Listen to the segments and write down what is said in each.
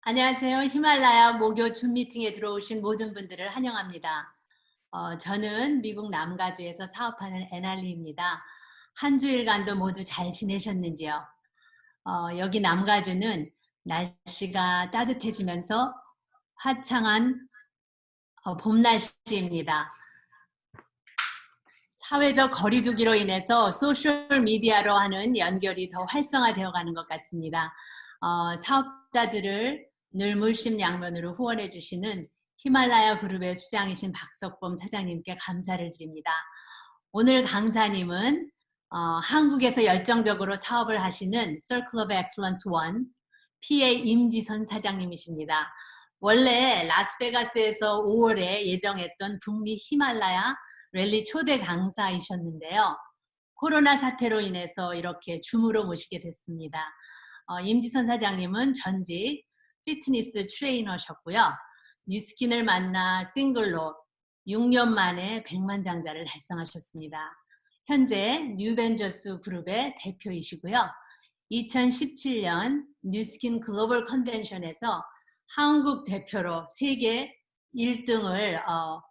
안녕하세요. 히말라야 모교 줌 미팅에 들어오신 모든 분들을 환영합니다. 저는 미국 남가주에서 사업하는 애날리입니다. 한 주일간도 모두 잘 지내셨는지요? 여기 남가주는 날씨가 따뜻해지면서 화창한 봄 날씨입니다. 사회적 거리두기로 인해서 소셜 미디어로 하는 연결이 더 활성화되어 가는 것 같습니다. 사업자들을 늘 물심양면으로 후원해 주시는 히말라야 그룹의 수장이신 박석범 사장님께 감사를 드립니다. 오늘 강사님은 한국에서 열정적으로 사업을 하시는 Circle of Excellence 1 PA 임지선 사장님이십니다. 원래 라스베가스에서 5월에 예정했던 북미 히말라야 랠리 초대 강사이셨는데요. 코로나 사태로 인해서 이렇게 줌으로 모시게 됐습니다. 임지선 사장님은 전직 피트니스 트레이너셨고요. 뉴스킨을 만나 싱글로 6년 만에 100만 장자를 달성하셨습니다. 현재 뉴벤저스 그룹의 대표이시고요. 2017년 뉴스킨 글로벌 컨벤션에서 한국 대표로 세계 1등을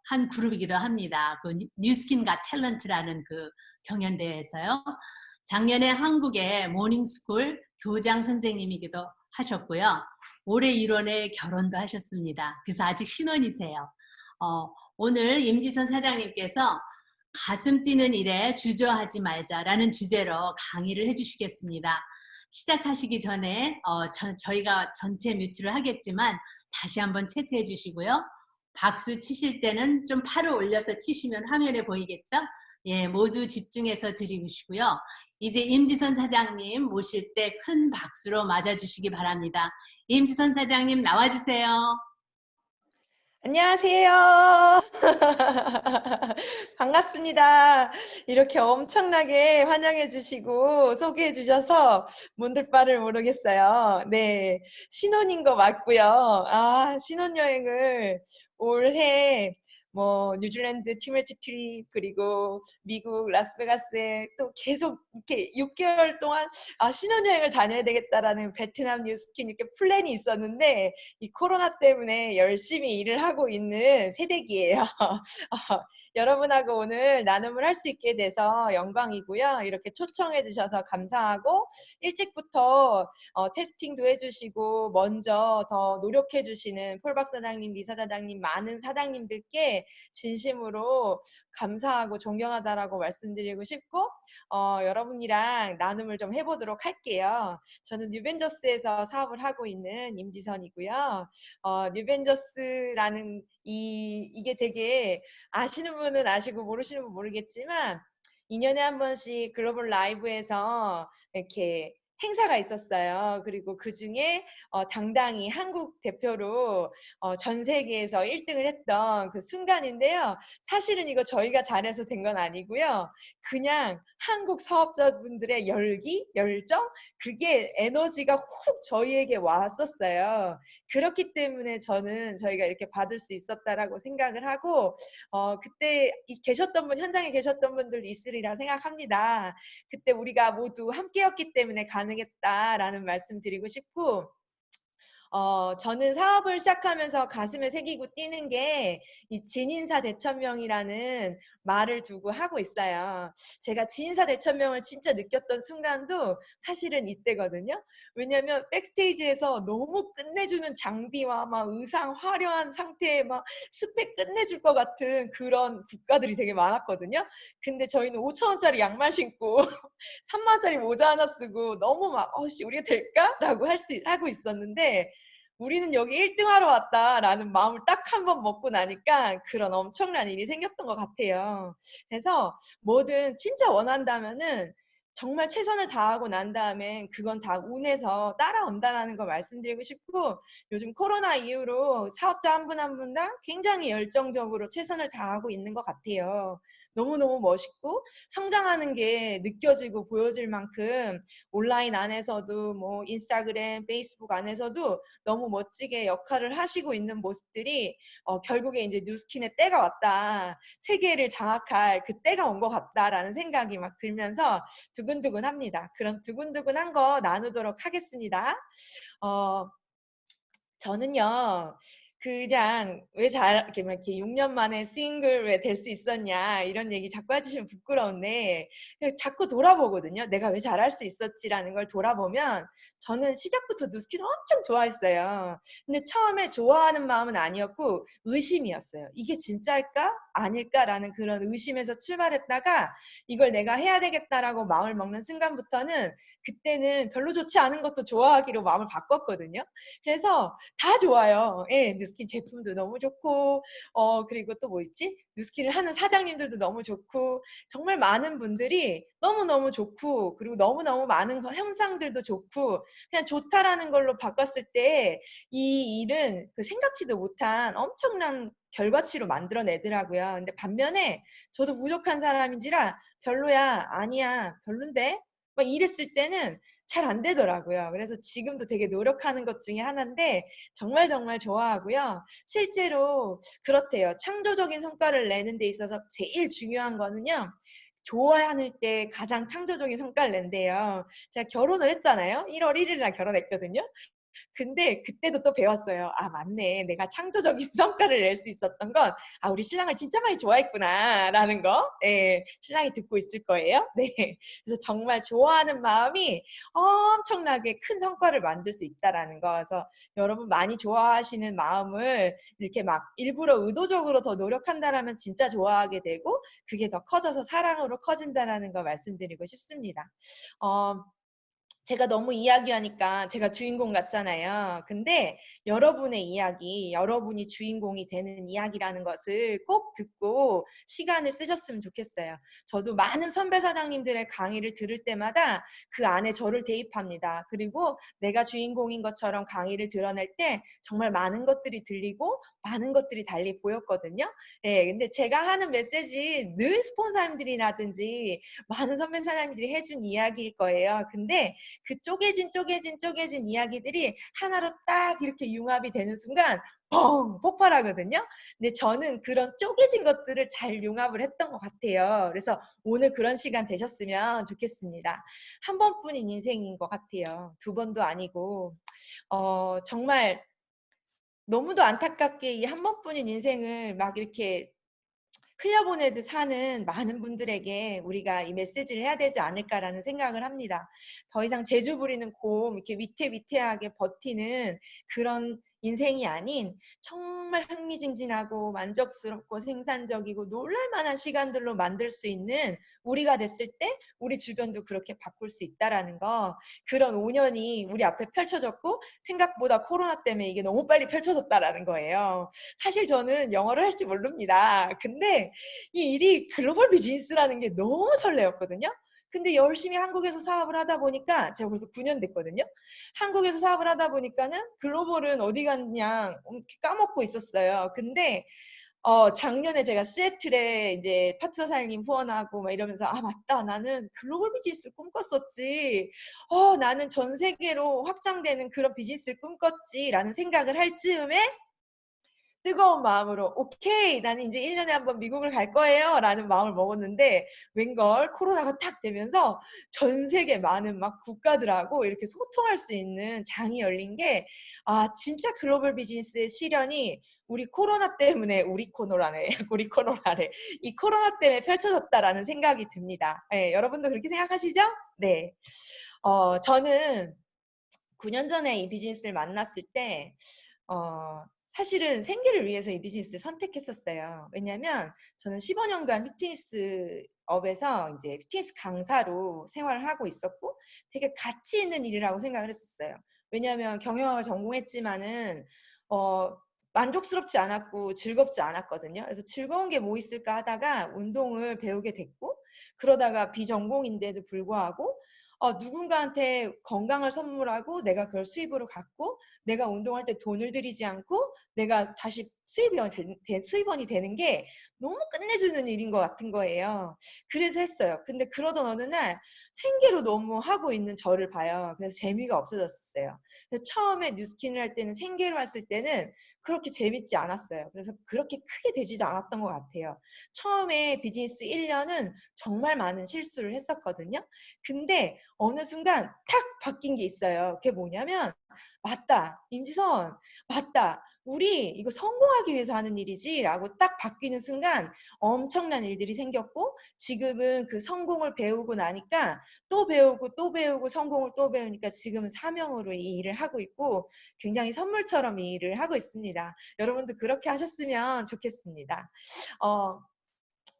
한 그룹이기도 합니다. 그 뉴스킨과 탤런트라는 그 경연대회에서요. 작년에 한국의 모닝스쿨 교장 선생님이기도 하셨고요. 올해 1월에 결혼도 하셨습니다. 그래서 아직 신혼이세요. 오늘 임지선 사장님께서 가슴 뛰는 일에 주저하지 말자라는 주제로 강의를 해주시겠습니다. 시작하시기 전에 저희가 전체 뮤트를 하겠지만 다시 한번 체크해 주시고요. 박수 치실 때는 좀 팔을 올려서 치시면 화면에 보이겠죠? 예, 모두 집중해서 들으시고요. 이제 임지선 사장님 모실 때 큰 박수로 맞아주시기 바랍니다. 임지선 사장님 나와주세요. 안녕하세요. 반갑습니다. 이렇게 엄청나게 환영해 주시고 소개해 주셔서 문들 바를 모르겠어요. 네, 신혼인 거 맞고요. 신혼여행을 올해 뉴질랜드 티멜트 트립 그리고 미국 라스베가스에 또 계속 이렇게 6개월 동안 신혼여행을 다녀야 되겠다라는 베트남 뉴스킨 이렇게 플랜이 있었는데 이 코로나 때문에 열심히 일을 하고 있는 새댁이에요. 여러분하고 오늘 나눔을 할 수 있게 돼서 영광이고요. 이렇게 초청해 주셔서 감사하고 일찍부터 테스팅도 해주시고 먼저 더 노력해 주시는 폴 박사장님, 리사 사장님, 많은 사장님들께 진심으로 감사하고 존경하다라고 말씀드리고 싶고 여러분이랑 나눔을 좀 해보도록 할게요. 저는 뉴벤저스에서 사업을 하고 있는 임지선이고요. 뉴벤저스라는 이게 되게 아시는 분은 아시고 모르시는 분은 모르겠지만 2년에 한 번씩 글로벌 라이브에서 이렇게 행사가 있었어요. 그리고 그 중에 당당히 한국 대표로 전 세계에서 1등을 했던 그 순간인데요. 사실은 이거 저희가 잘해서 된 건 아니고요. 그냥 한국 사업자분들의 열기, 열정, 그게 에너지가 훅 저희에게 왔었어요. 그렇기 때문에 저는 저희가 이렇게 받을 수 있었다라고 생각을 하고 그때 현장에 계셨던 분들 있으리라 생각합니다. 그때 우리가 모두 함께였기 때문에 가능했다라는 말씀 드리고 싶고 저는 사업을 시작하면서 가슴에 새기고 뛰는 게 이 진인사 대천명이라는 말을 두고 하고 있어요. 제가 진인사 대천명을 진짜 느꼈던 순간도 사실은 이때거든요. 왜냐면 백스테이지에서 너무 끝내주는 장비와 막 의상 화려한 상태에 막 스펙 끝내줄 것 같은 그런 국가들이 되게 많았거든요. 근데 저희는 5,000원짜리 양말 신고 3만원짜리 모자 하나 쓰고 너무 막 우리가 될까? 라고 하고 있었는데 우리는 여기 1등 하러 왔다라는 마음을 딱 한 번 먹고 나니까 그런 엄청난 일이 생겼던 것 같아요. 그래서 뭐든 진짜 원한다면은 정말 최선을 다하고 난 다음에 그건 다 운에서 따라온다라는 거 말씀드리고 싶고 요즘 코로나 이후로 사업자 한 분 한 분당 굉장히 열정적으로 최선을 다하고 있는 것 같아요. 너무너무 멋있고 성장하는 게 느껴지고 보여질 만큼 온라인 안에서도 뭐 인스타그램, 페이스북 안에서도 너무 멋지게 역할을 하시고 있는 모습들이 결국에 이제 뉴스킨의 때가 왔다. 세계를 장악할 그 때가 온 것 같다라는 생각이 막 들면서 두근두근합니다. 그런 두근두근한 거 나누도록 하겠습니다. 어, 저는요, 그냥 왜 이렇게 막 이렇게 6년 만에 싱글 왜 될 수 있었냐, 이런 얘기 자꾸 해주시면 부끄러운데, 그냥 자꾸 돌아보거든요. 내가 왜 잘할 수 있었지라는 걸 돌아보면, 저는 시작부터 누스킨 엄청 좋아했어요. 근데 처음에 좋아하는 마음은 아니었고, 의심이었어요. 이게 진짜일까? 아닐까라는 그런 의심에서 출발했다가, 이걸 내가 해야 되겠다라고 마음을 먹는 순간부터는, 그때는 별로 좋지 않은 것도 좋아하기로 마음을 바꿨거든요. 그래서 다 좋아요. 예, 누스킨 제품도 너무 좋고, 그리고 또 뭐 있지? 누스킨을 하는 사장님들도 너무 좋고, 정말 많은 분들이 너무너무 좋고, 그리고 너무너무 많은 형상들도 좋고, 그냥 좋다라는 걸로 바꿨을 때, 이 일은 그 생각지도 못한 엄청난 결과치로 만들어내더라고요. 근데 반면에 저도 부족한 사람인지라 별로야, 아니야, 별론데? 막 이랬을 때는 잘 안 되더라고요. 그래서 지금도 되게 노력하는 것 중에 하나인데 정말 정말 좋아하고요. 실제로 그렇대요. 창조적인 성과를 내는 데 있어서 제일 중요한 거는요. 좋아하는 때 가장 창조적인 성과를 낸대요. 제가 결혼을 했잖아요. 1월 1일 날 결혼했거든요. 근데 그때도 또 배웠어요. 아, 맞네. 내가 창조적인 성과를 낼 수 있었던 건, 아, 우리 신랑을 진짜 많이 좋아했구나. 라는 거. 예, 신랑이 듣고 있을 거예요. 네. 그래서 정말 좋아하는 마음이 엄청나게 큰 성과를 만들 수 있다라는 거. 그래서 여러분 많이 좋아하시는 마음을 이렇게 막 일부러 의도적으로 더 노력한다라면 진짜 좋아하게 되고, 그게 더 커져서 사랑으로 커진다라는 거 말씀드리고 싶습니다. 어, 제가 너무 이야기하니까 제가 주인공 같잖아요. 근데 여러분의 이야기, 여러분이 주인공이 되는 이야기라는 것을 꼭 듣고 시간을 쓰셨으면 좋겠어요. 저도 많은 선배 사장님들의 강의를 들을 때마다 그 안에 저를 대입합니다. 그리고 내가 주인공인 것처럼 강의를 드러낼 때 정말 많은 것들이 들리고 많은 것들이 달리 보였거든요. 예, 근데 제가 하는 메시지 늘 스폰서님들이라든지 많은 선배 사장님들이 해준 이야기일 거예요. 근데 그 쪼개진 이야기들이 하나로 딱 이렇게 융합이 되는 순간 펑! 폭발하거든요. 근데 저는 그런 쪼개진 것들을 잘 융합을 했던 것 같아요. 그래서 오늘 그런 시간 되셨으면 좋겠습니다. 한 번뿐인 인생인 것 같아요. 두 번도 아니고. 정말 너무도 안타깝게 이 한 번뿐인 인생을 막 이렇게 흘려보내듯 사는 많은 분들에게 우리가 이 메시지를 해야 되지 않을까라는 생각을 합니다. 더 이상 재주 부리는 곰, 이렇게 위태위태하게 버티는 그런 인생이 아닌 정말 흥미진진하고 만족스럽고 생산적이고 놀랄만한 시간들로 만들 수 있는 우리가 됐을 때 우리 주변도 그렇게 바꿀 수 있다라는 거, 그런 5년이 우리 앞에 펼쳐졌고 생각보다 코로나 때문에 이게 너무 빨리 펼쳐졌다라는 거예요. 사실 저는 영어를 할 줄 모릅니다. 근데 이 일이 글로벌 비즈니스라는 게 너무 설레었거든요. 근데 열심히 한국에서 사업을 하다 보니까 제가 벌써 9년 됐거든요. 한국에서 사업을 하다 보니까는 글로벌은 어디 갔냐 까먹고 있었어요. 근데 작년에 제가 시애틀에 이제 파트너 사장님 후원하고 막 이러면서 아, 맞다. 나는 글로벌 비즈니스 꿈꿨었지. 나는 전 세계로 확장되는 그런 비즈니스를 꿈꿨지라는 생각을 할 즈음에 뜨거운 마음으로 오케이, 나는 이제 1년에 한 번 미국을 갈 거예요 라는 마음을 먹었는데 웬걸 코로나가 딱 되면서 전 세계 많은 막 국가들하고 이렇게 소통할 수 있는 장이 열린 게, 아, 진짜 글로벌 비즈니스의 실현이 우리 코로나 때문에 우리 코로나래 우리 코로나래 이 코로나 때문에 펼쳐졌다라는 생각이 듭니다. 네, 여러분도 그렇게 생각하시죠? 네. 저는 9년 전에 이 비즈니스를 만났을 때 사실은 생계를 위해서 이 비즈니스를 선택했었어요. 왜냐면 저는 15년간 피트니스 업에서 이제 피트니스 강사로 생활을 하고 있었고 되게 가치 있는 일이라고 생각을 했었어요. 왜냐하면 경영학을 전공했지만은 만족스럽지 않았고 즐겁지 않았거든요. 그래서 즐거운 게 뭐 있을까 하다가 운동을 배우게 됐고, 그러다가 비전공인데도 불구하고 누군가한테 건강을 선물하고 내가 그걸 수입으로 갖고 내가 운동할 때 돈을 들이지 않고 내가 다시 수입원이 되는 게 너무 끝내주는 일인 것 같은 거예요. 그래서 했어요. 근데 그러던 어느 날 생계로 너무 하고 있는 저를 봐요. 그래서 재미가 없어졌어요. 그래서 처음에 뉴스킨을 할 때는 생계로 했을 때는 그렇게 재밌지 않았어요. 그래서 그렇게 크게 되지도 않았던 것 같아요. 처음에 비즈니스 1년은 정말 많은 실수를 했었거든요. 근데 어느 순간 탁 바뀐 게 있어요. 그게 뭐냐면 맞다. 임지선 맞다. 우리 이거 성공하기 위해서 하는 일이지 라고 딱 바뀌는 순간 엄청난 일들이 생겼고 지금은 그 성공을 배우고 나니까 또 배우고 또 배우고 성공을 또 배우니까 지금은 사명으로 이 일을 하고 있고 굉장히 선물처럼 이 일을 하고 있습니다. 여러분도 그렇게 하셨으면 좋겠습니다. 어,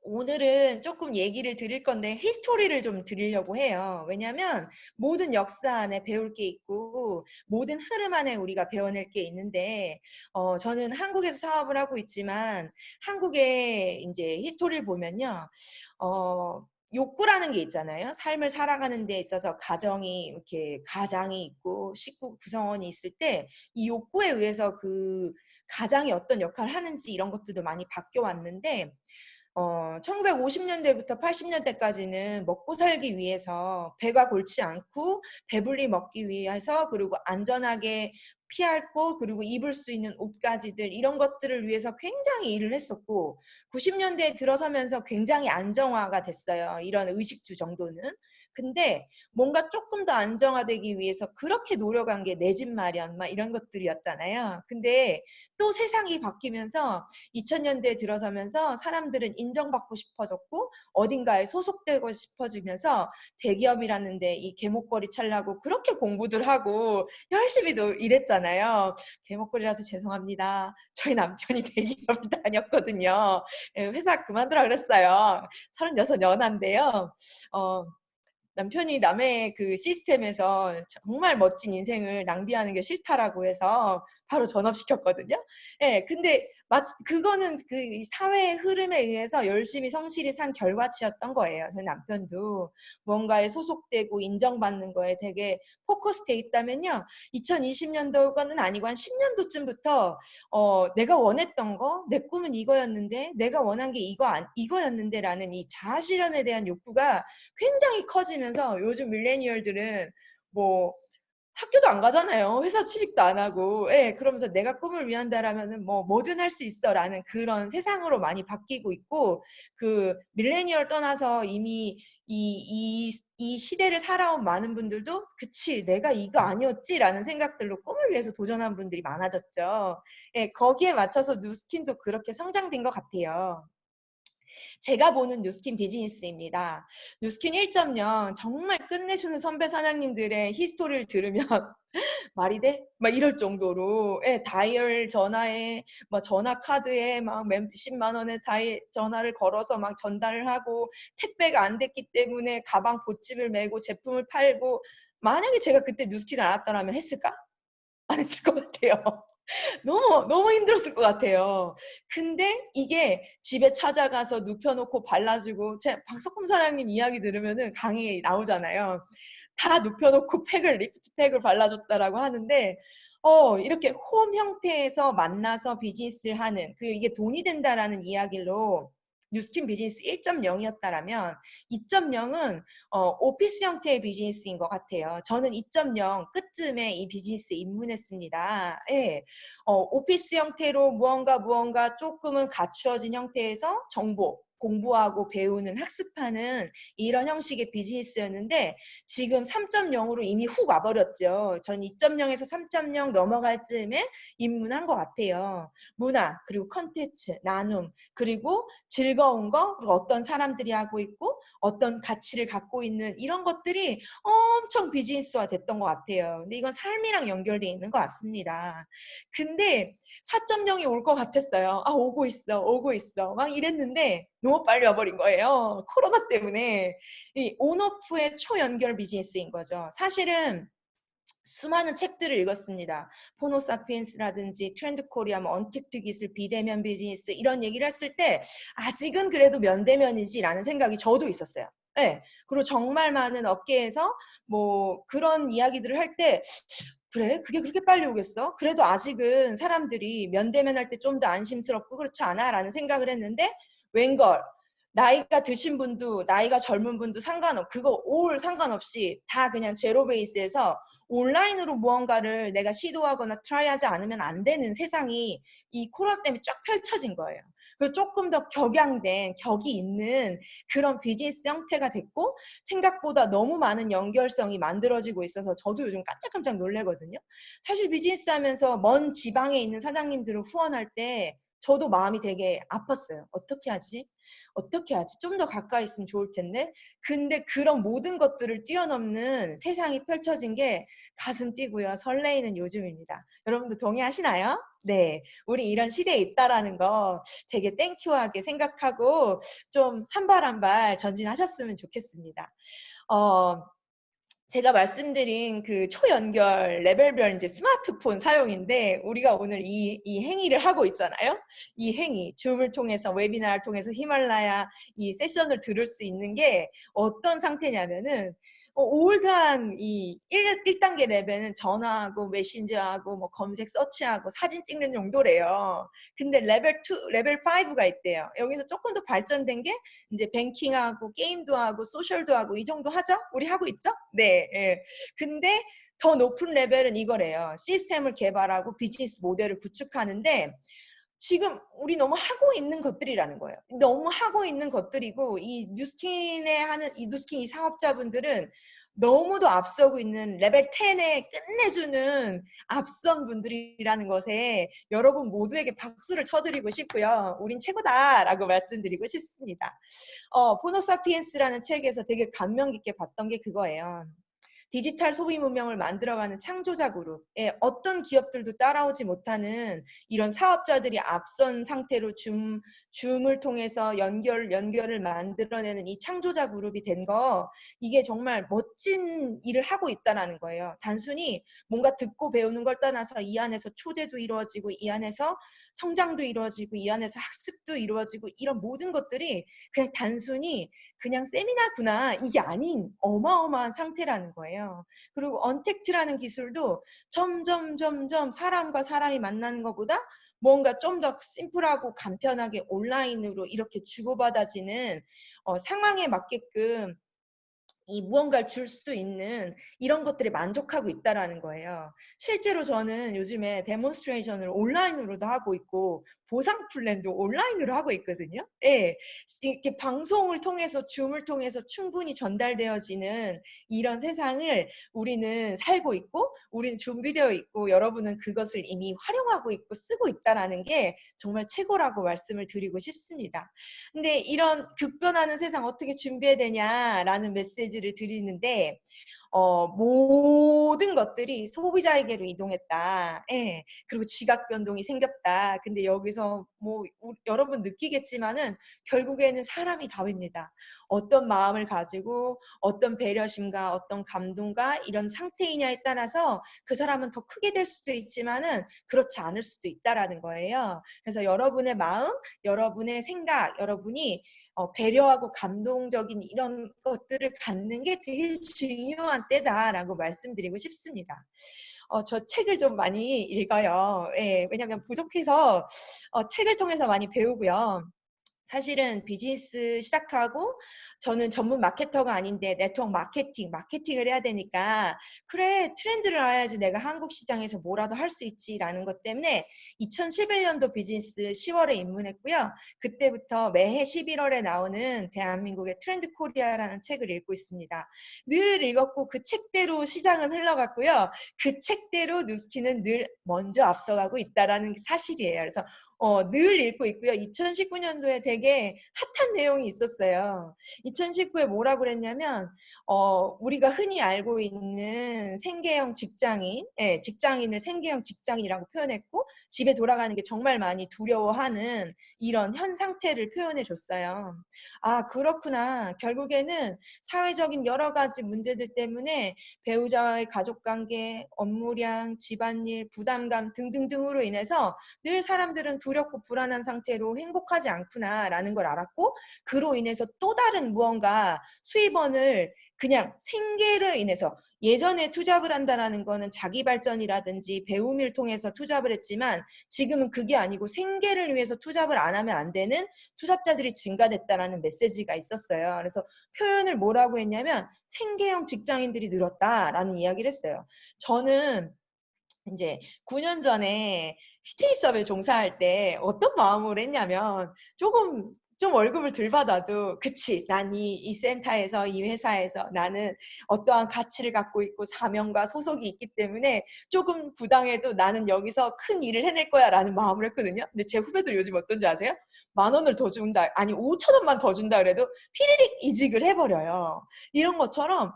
오늘은 조금 얘기를 드릴 건데 히스토리를 좀 드리려고 해요. 왜냐하면 모든 역사 안에 배울 게 있고 모든 흐름 안에 우리가 배워낼 게 있는데 저는 한국에서 사업을 하고 있지만 한국의 이제 히스토리를 보면요. 욕구라는 게 있잖아요. 삶을 살아가는 데 있어서 가정이 이렇게 가장이 있고 식구 구성원이 있을 때 이 욕구에 의해서 그 가장이 어떤 역할을 하는지 이런 것들도 많이 바뀌어 왔는데 1950년대부터 80년대까지는 먹고 살기 위해서 배가 골치 않고 배불리 먹기 위해서 그리고 안전하게 피할 곳 그리고 입을 수 있는 옷가지들 이런 것들을 위해서 굉장히 일을 했었고 90년대에 들어서면서 굉장히 안정화가 됐어요. 이런 의식주 정도는. 근데 뭔가 조금 더 안정화되기 위해서 그렇게 노력한 게 내 집 마련 막 이런 것들이었잖아요. 근데 또 세상이 바뀌면서 2000년대에 들어서면서 사람들은 인정받고 싶어졌고 어딘가에 소속되고 싶어지면서 대기업이라는 데 이 개목걸이 차려고 그렇게 공부들 하고 열심히도 일했잖아요. 개목걸이라서 죄송합니다. 저희 남편이 대기업을 다녔거든요. 회사 그만두라 그랬어요. 36 연하인데요. 남편이 남의 그 시스템에서 정말 멋진 인생을 낭비하는 게 싫다라고 해서 바로 전업시켰거든요. 예, 근데 그거는 그 사회의 흐름에 의해서 열심히 성실히 산 결과치였던 거예요. 저희 남편도 뭔가에 소속되고 인정받는 거에 되게 포커스돼 있다면요. 2020년도가는 아니고 한 10년도쯤부터 내가 원했던 거, 내 꿈은 이거였는데, 내가 원한 게 이거였는데라는 이 자아실현에 대한 욕구가 굉장히 커지면서 요즘 밀레니얼들은 뭐 학교도 안 가잖아요. 회사 취직도 안 하고. 예, 그러면서 내가 꿈을 위한다라면은 뭐 뭐든 할 수 있어라는 그런 세상으로 많이 바뀌고 있고 그 밀레니얼 떠나서 이미 이 시대를 살아온 많은 분들도 그치 내가 이거 아니었지라는 생각들로 꿈을 위해서 도전한 분들이 많아졌죠. 예, 거기에 맞춰서 뉴스킨도 그렇게 성장된 것 같아요. 제가 보는 뉴스킨 비즈니스입니다. 뉴스킨 1.0 정말 끝내주는 선배 사장님들의 히스토리를 들으면 말이 돼? 막 이럴 정도로 예, 다이얼 전화에 뭐 전화 카드에 막 몇십만 원의 전화를 걸어서 막 전달을 하고 택배가 안 됐기 때문에 가방 보집을 메고 제품을 팔고 만약에 제가 그때 뉴스킨을 알았더라면 했을까? 안 했을 것 같아요. 너무 힘들었을 것 같아요. 근데 이게 집에 찾아가서 눕혀놓고 발라주고 제 박석훈 사장님 이야기 들으면은 강의에 나오잖아요. 다 눕혀놓고 리프트팩을 발라줬다라고 하는데 이렇게 홈 형태에서 만나서 비즈니스를 하는 이게 돈이 된다라는 이야기로 뉴스킨 비즈니스 1.0이었다라면 2.0은 오피스 형태의 비즈니스인 것 같아요. 저는 2.0 끝쯤에 이 비즈니스에 입문했습니다. 예. 오피스 형태로 무언가 조금은 갖추어진 형태에서 정보, 공부하고 배우는 학습하는 이런 형식의 비즈니스였는데 지금 3.0으로 이미 훅 와버렸죠. 전 2.0에서 3.0 넘어갈 즈음에 입문한 것 같아요. 문화, 그리고 컨텐츠, 나눔, 그리고 즐거운 거, 그리고 어떤 사람들이 하고 있고 어떤 가치를 갖고 있는 이런 것들이 엄청 비즈니스화 됐던 것 같아요. 근데 이건 삶이랑 연결되어 있는 것 같습니다. 근데 4.0이 올 것 같았어요. 아, 오고 있어. 막 이랬는데 너무 빨리 와버린 거예요. 코로나 때문에. 이 온오프의 초연결 비즈니스인 거죠. 사실은 수많은 책들을 읽었습니다. 포노사피엔스라든지 트렌드 코리아, 언택트 기술, 비대면 비즈니스 이런 얘기를 했을 때 아직은 그래도 면대면이지라는 생각이 저도 있었어요. 네. 그리고 정말 많은 업계에서 뭐 그런 이야기들을 할 때 그래? 그게 그렇게 빨리 오겠어? 그래도 아직은 사람들이 면대면 할 때 좀 더 안심스럽고 그렇지 않아? 라는 생각을 했는데 웬걸 나이가 드신 분도 나이가 젊은 분도 그거 올 상관없이 다 그냥 제로 베이스에서 온라인으로 무언가를 내가 시도하거나 트라이하지 않으면 안 되는 세상이 이 코로나 때문에 쫙 펼쳐진 거예요. 그리고 조금 더 격양된, 격이 있는 그런 비즈니스 형태가 됐고 생각보다 너무 많은 연결성이 만들어지고 있어서 저도 요즘 깜짝깜짝 놀래거든요. 사실 비즈니스 하면서 먼 지방에 있는 사장님들을 후원할 때 저도 마음이 되게 아팠어요. 어떻게 하지? 어떻게 하지? 좀 더 가까이 있으면 좋을 텐데. 근데 그런 모든 것들을 뛰어넘는 세상이 펼쳐진 게 가슴 뛰고요. 설레이는 요즘입니다. 여러분도 동의하시나요? 네. 우리 이런 시대에 있다라는 거 되게 땡큐하게 생각하고 좀 한 발 한 발 전진하셨으면 좋겠습니다. 제가 말씀드린 그 초연결 레벨별 이제 스마트폰 사용인데 우리가 오늘 이 행위를 하고 있잖아요. 이 행위, 줌을 통해서 웨비나를 통해서 히말라야 이 세션을 들을 수 있는 게 어떤 상태냐면은 올드한 이 1단계 레벨은 전화하고 메신저하고 뭐 검색 서치하고 사진 찍는 정도래요. 근데 레벨 2, 레벨 5가 있대요. 여기서 조금 더 발전된 게 이제 뱅킹하고 게임도 하고 소셜도 하고 이 정도 하죠? 우리 하고 있죠? 네. 예. 근데 더 높은 레벨은 이거래요. 시스템을 개발하고 비즈니스 모델을 구축하는데 지금 우리 너무 하고 있는 것들이라는 거예요. 너무 하고 있는 것들이고 이 뉴스킨에 하는 이 뉴스킨 이 사업자분들은 너무도 앞서고 있는 레벨 10에 끝내주는 앞선 분들이라는 것에 여러분 모두에게 박수를 쳐드리고 싶고요. 우린 최고다라고 말씀드리고 싶습니다. 포노사피엔스라는 책에서 되게 감명 깊게 봤던 게 그거예요. 디지털 소비 문명을 만들어가는 창조자 그룹에 어떤 기업들도 따라오지 못하는 이런 사업자들이 앞선 상태로 줌을 통해서 연결을 만들어내는 이 창조자 그룹이 된 거 이게 정말 멋진 일을 하고 있다는 거예요. 단순히 뭔가 듣고 배우는 걸 떠나서 이 안에서 초대도 이루어지고 이 안에서 성장도 이루어지고 이 안에서 학습도 이루어지고 이런 모든 것들이 그냥 단순히 그냥 세미나구나 이게 아닌 어마어마한 상태라는 거예요. 그리고 언택트라는 기술도 점점 사람과 사람이 만나는 것보다 뭔가 좀 더 심플하고 간편하게 온라인으로 이렇게 주고받아지는 상황에 맞게끔 이 무언가를 줄 수 있는 이런 것들에 만족하고 있다라는 거예요. 실제로 저는 요즘에 데몬스트레이션을 온라인으로도 하고 있고 보상 플랜도 온라인으로 하고 있거든요. 예. 이렇게 방송을 통해서 줌을 통해서 충분히 전달되어지는 이런 세상을 우리는 살고 있고 우리는 준비되어 있고 여러분은 그것을 이미 활용하고 있고 쓰고 있다라는 게 정말 최고라고 말씀을 드리고 싶습니다. 근데 이런 급변하는 세상 어떻게 준비해야 되냐라는 메시지를 드리는데 모든 것들이 소비자에게로 이동했다. 예. 그리고 지각 변동이 생겼다. 근데 여기서 뭐 여러분 느끼겠지만은 결국에는 사람이 답입니다. 어떤 마음을 가지고 어떤 배려심과 어떤 감동과 이런 상태이냐에 따라서 그 사람은 더 크게 될 수도 있지만은 그렇지 않을 수도 있다라는 거예요. 그래서 여러분의 마음, 여러분의 생각, 여러분이 배려하고 감동적인 이런 것들을 갖는 게 되게 중요한 때다라고 말씀드리고 싶습니다. 저 책을 좀 많이 읽어요. 예, 왜냐하면 부족해서 책을 통해서 많이 배우고요. 사실은 비즈니스 시작하고 저는 전문 마케터가 아닌데 네트워크 마케팅을 해야 되니까 그래 트렌드를 알아야지 내가 한국 시장에서 뭐라도 할 수 있지라는 것 때문에 2011년도 비즈니스 10월에 입문했고요. 그때부터 매해 11월에 나오는 대한민국의 트렌드 코리아라는 책을 읽고 있습니다. 늘 읽었고 그 책대로 시장은 흘러갔고요. 그 책대로 뉴스킨은 늘 먼저 앞서가고 있다라는 게 사실이에요. 그래서 늘 읽고 있고요. 2019년도에 되게 핫한 내용이 있었어요. 2019에 뭐라고 그랬냐면 우리가 흔히 알고 있는 생계형 직장인, 예, 직장인을 생계형 직장인이라고 표현했고 집에 돌아가는 게 정말 많이 두려워하는 이런 현 상태를 표현해 줬어요. 아, 그렇구나. 결국에는 사회적인 여러 가지 문제들 때문에 배우자와의 가족관계, 업무량, 집안일, 부담감 등등등으로 인해서 늘 사람들은 두렵고 불안한 상태로 행복하지 않구나라는 걸 알았고 그로 인해서 또 다른 무언가 수입원을 그냥 생계를 인해서 예전에 투잡을 한다는 거는 자기 발전이라든지 배움을 통해서 투잡을 했지만 지금은 그게 아니고 생계를 위해서 투잡을 안 하면 안 되는 투잡자들이 증가됐다라는 메시지가 있었어요. 그래서 표현을 뭐라고 했냐면 생계형 직장인들이 늘었다라는 이야기를 했어요. 저는 이제 9년 전에 스테이스업에 종사할 때 어떤 마음으로 했냐면 좀 월급을 덜 받아도 그치 난 이 센터에서 이 회사에서 나는 어떠한 가치를 갖고 있고 사명과 소속이 있기 때문에 조금 부당해도 나는 여기서 큰 일을 해낼 거야 라는 마음을 했거든요. 근데 제 후배들 요즘 어떤지 아세요? 10,000원을 더 준다 아니 5,000원만 더 준다 그래도 피리릭 이직을 해버려요. 이런 것처럼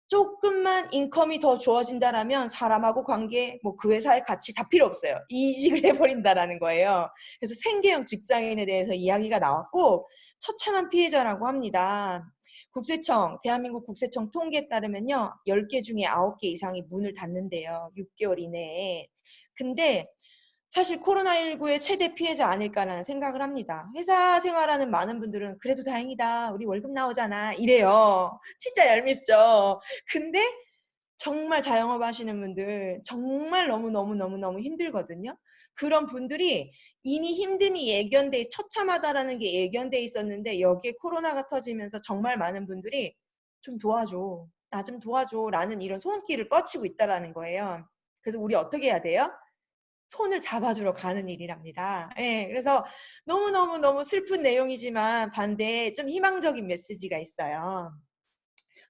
조금만 인컴이 더 좋아진다라면 사람하고 관계, 뭐 그 회사의 가치 다 필요 없어요. 이직을 해버린다라는 거예요. 그래서 생계형 직장인에 대해서 이야기가 나왔고 처참한 피해자라고 합니다. 국세청, 대한민국 국세청 통계에 따르면요. 10개 중에 9개 이상이 문을 닫는데요. 6개월 이내에. 근데 사실 코로나19의 최대 피해자 아닐까라는 생각을 합니다. 회사 생활하는 많은 분들은 그래도 다행이다. 우리 월급 나오잖아. 이래요. 진짜 얄밉죠. 근데 정말 자영업 하시는 분들 정말 너무너무너무너무 힘들거든요. 그런 분들이 이미 힘듦이 처참하다라는 게 예견돼 있었는데 여기에 코로나가 터지면서 정말 많은 분들이 좀 도와줘. 나 좀 도와줘. 라는 이런 손길을 뻗치고 있다라는 거예요. 그래서 우리 어떻게 해야 돼요? 손을 잡아주러 가는 일이랍니다. 예, 그래서 너무너무너무 슬픈 내용이지만 반대에 좀 희망적인 메시지가 있어요.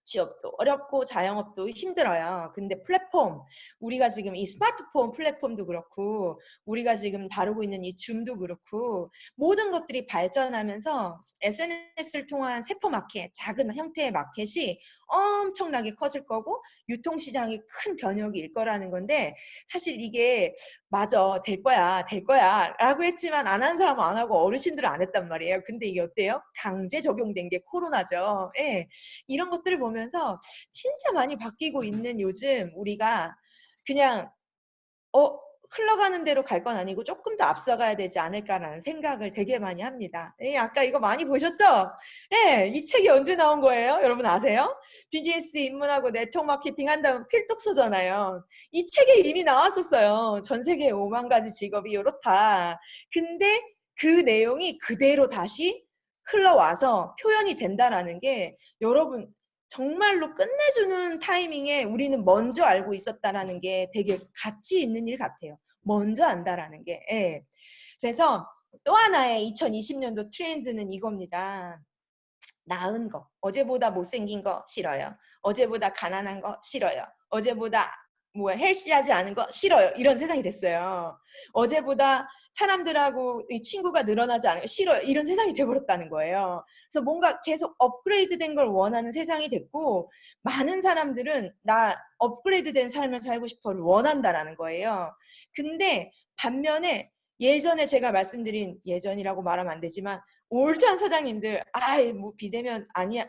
취업도 어렵고 자영업도 힘들어요. 근데 플랫폼, 우리가 지금 이 스마트폰 플랫폼도 그렇고 우리가 지금 다루고 있는 이 줌도 그렇고 모든 것들이 발전하면서 SNS를 통한 세포 마켓, 작은 형태의 마켓이 엄청나게 커질 거고 유통시장이 큰 변혁이 일 거라는 건데 사실 이게 맞아, 될 거야 라고 했지만 안 한 사람은 안 하고 어르신들은 안 했단 말이에요. 근데 이게 어때요? 강제 적용된 게 코로나죠. 예. 이런 것들을 보면서 진짜 많이 바뀌고 있는 요즘 우리가 그냥 흘러가는 대로 갈 건 아니고 조금 더 앞서가야 되지 않을까라는 생각을 되게 많이 합니다. 예, 아까 이거 많이 보셨죠? 예, 이 책이 언제 나온 거예요? 여러분 아세요? 비즈니스 입문하고 네트워크 마케팅 한다면 필독서잖아요. 이 책에 이미 나왔었어요. 전 세계 5만 가지 직업이 이렇다. 근데 그 내용이 그대로 다시 흘러와서 표현이 된다라는 게 여러분 정말로 끝내주는 타이밍에 우리는 먼저 알고 있었다라는 게 되게 가치 있는 일 같아요. 먼저 안다라는 게. 예. 그래서 또 하나의 2020년도 트렌드는 이겁니다. 나은 거. 어제보다 못생긴 거 싫어요. 어제보다 가난한 거 싫어요. 어제보다 헬시하지 않은 거 싫어요. 이런 세상이 됐어요. 어제보다 사람들하고 친구가 늘어나지 않아요. 싫어요. 이런 세상이 돼버렸다는 거예요. 그래서 뭔가 계속 업그레이드 된 걸 원하는 세상이 됐고 많은 사람들은 나 업그레이드 된 삶을 살고 싶어를 원한다라는 거예요. 근데 반면에 예전에 제가 말씀드린 예전이라고 말하면 안 되지만 올드한 사장님들 아이 뭐 비대면 아니야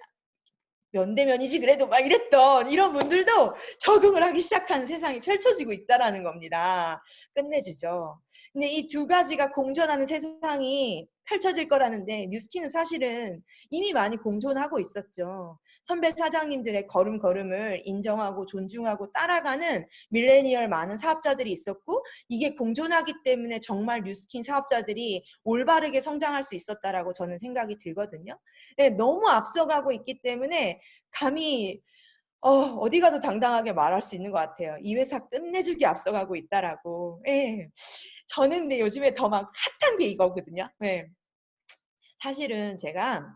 면대면이지 그래도 막 이랬던 이런 분들도 적응을 하기 시작하는 세상이 펼쳐지고 있다라는 겁니다. 끝내주죠. 근데 이 두 가지가 공존하는 세상이 펼쳐질 거라는데 뉴스킨은 사실은 이미 많이 공존하고 있었죠. 선배 사장님들의 걸음걸음을 인정하고 존중하고 따라가는 밀레니얼 많은 사업자들이 있었고 이게 공존하기 때문에 정말 뉴스킨 사업자들이 올바르게 성장할 수 있었다라고 저는 생각이 들거든요. 네, 너무 앞서가고 있기 때문에 감히 어디 가도 당당하게 말할 수 있는 것 같아요. 이 회사 끝내주기 앞서가고 있다라고. 예. 저는 근데 요즘에 더 막 핫한 게 이거거든요. 예. 사실은 제가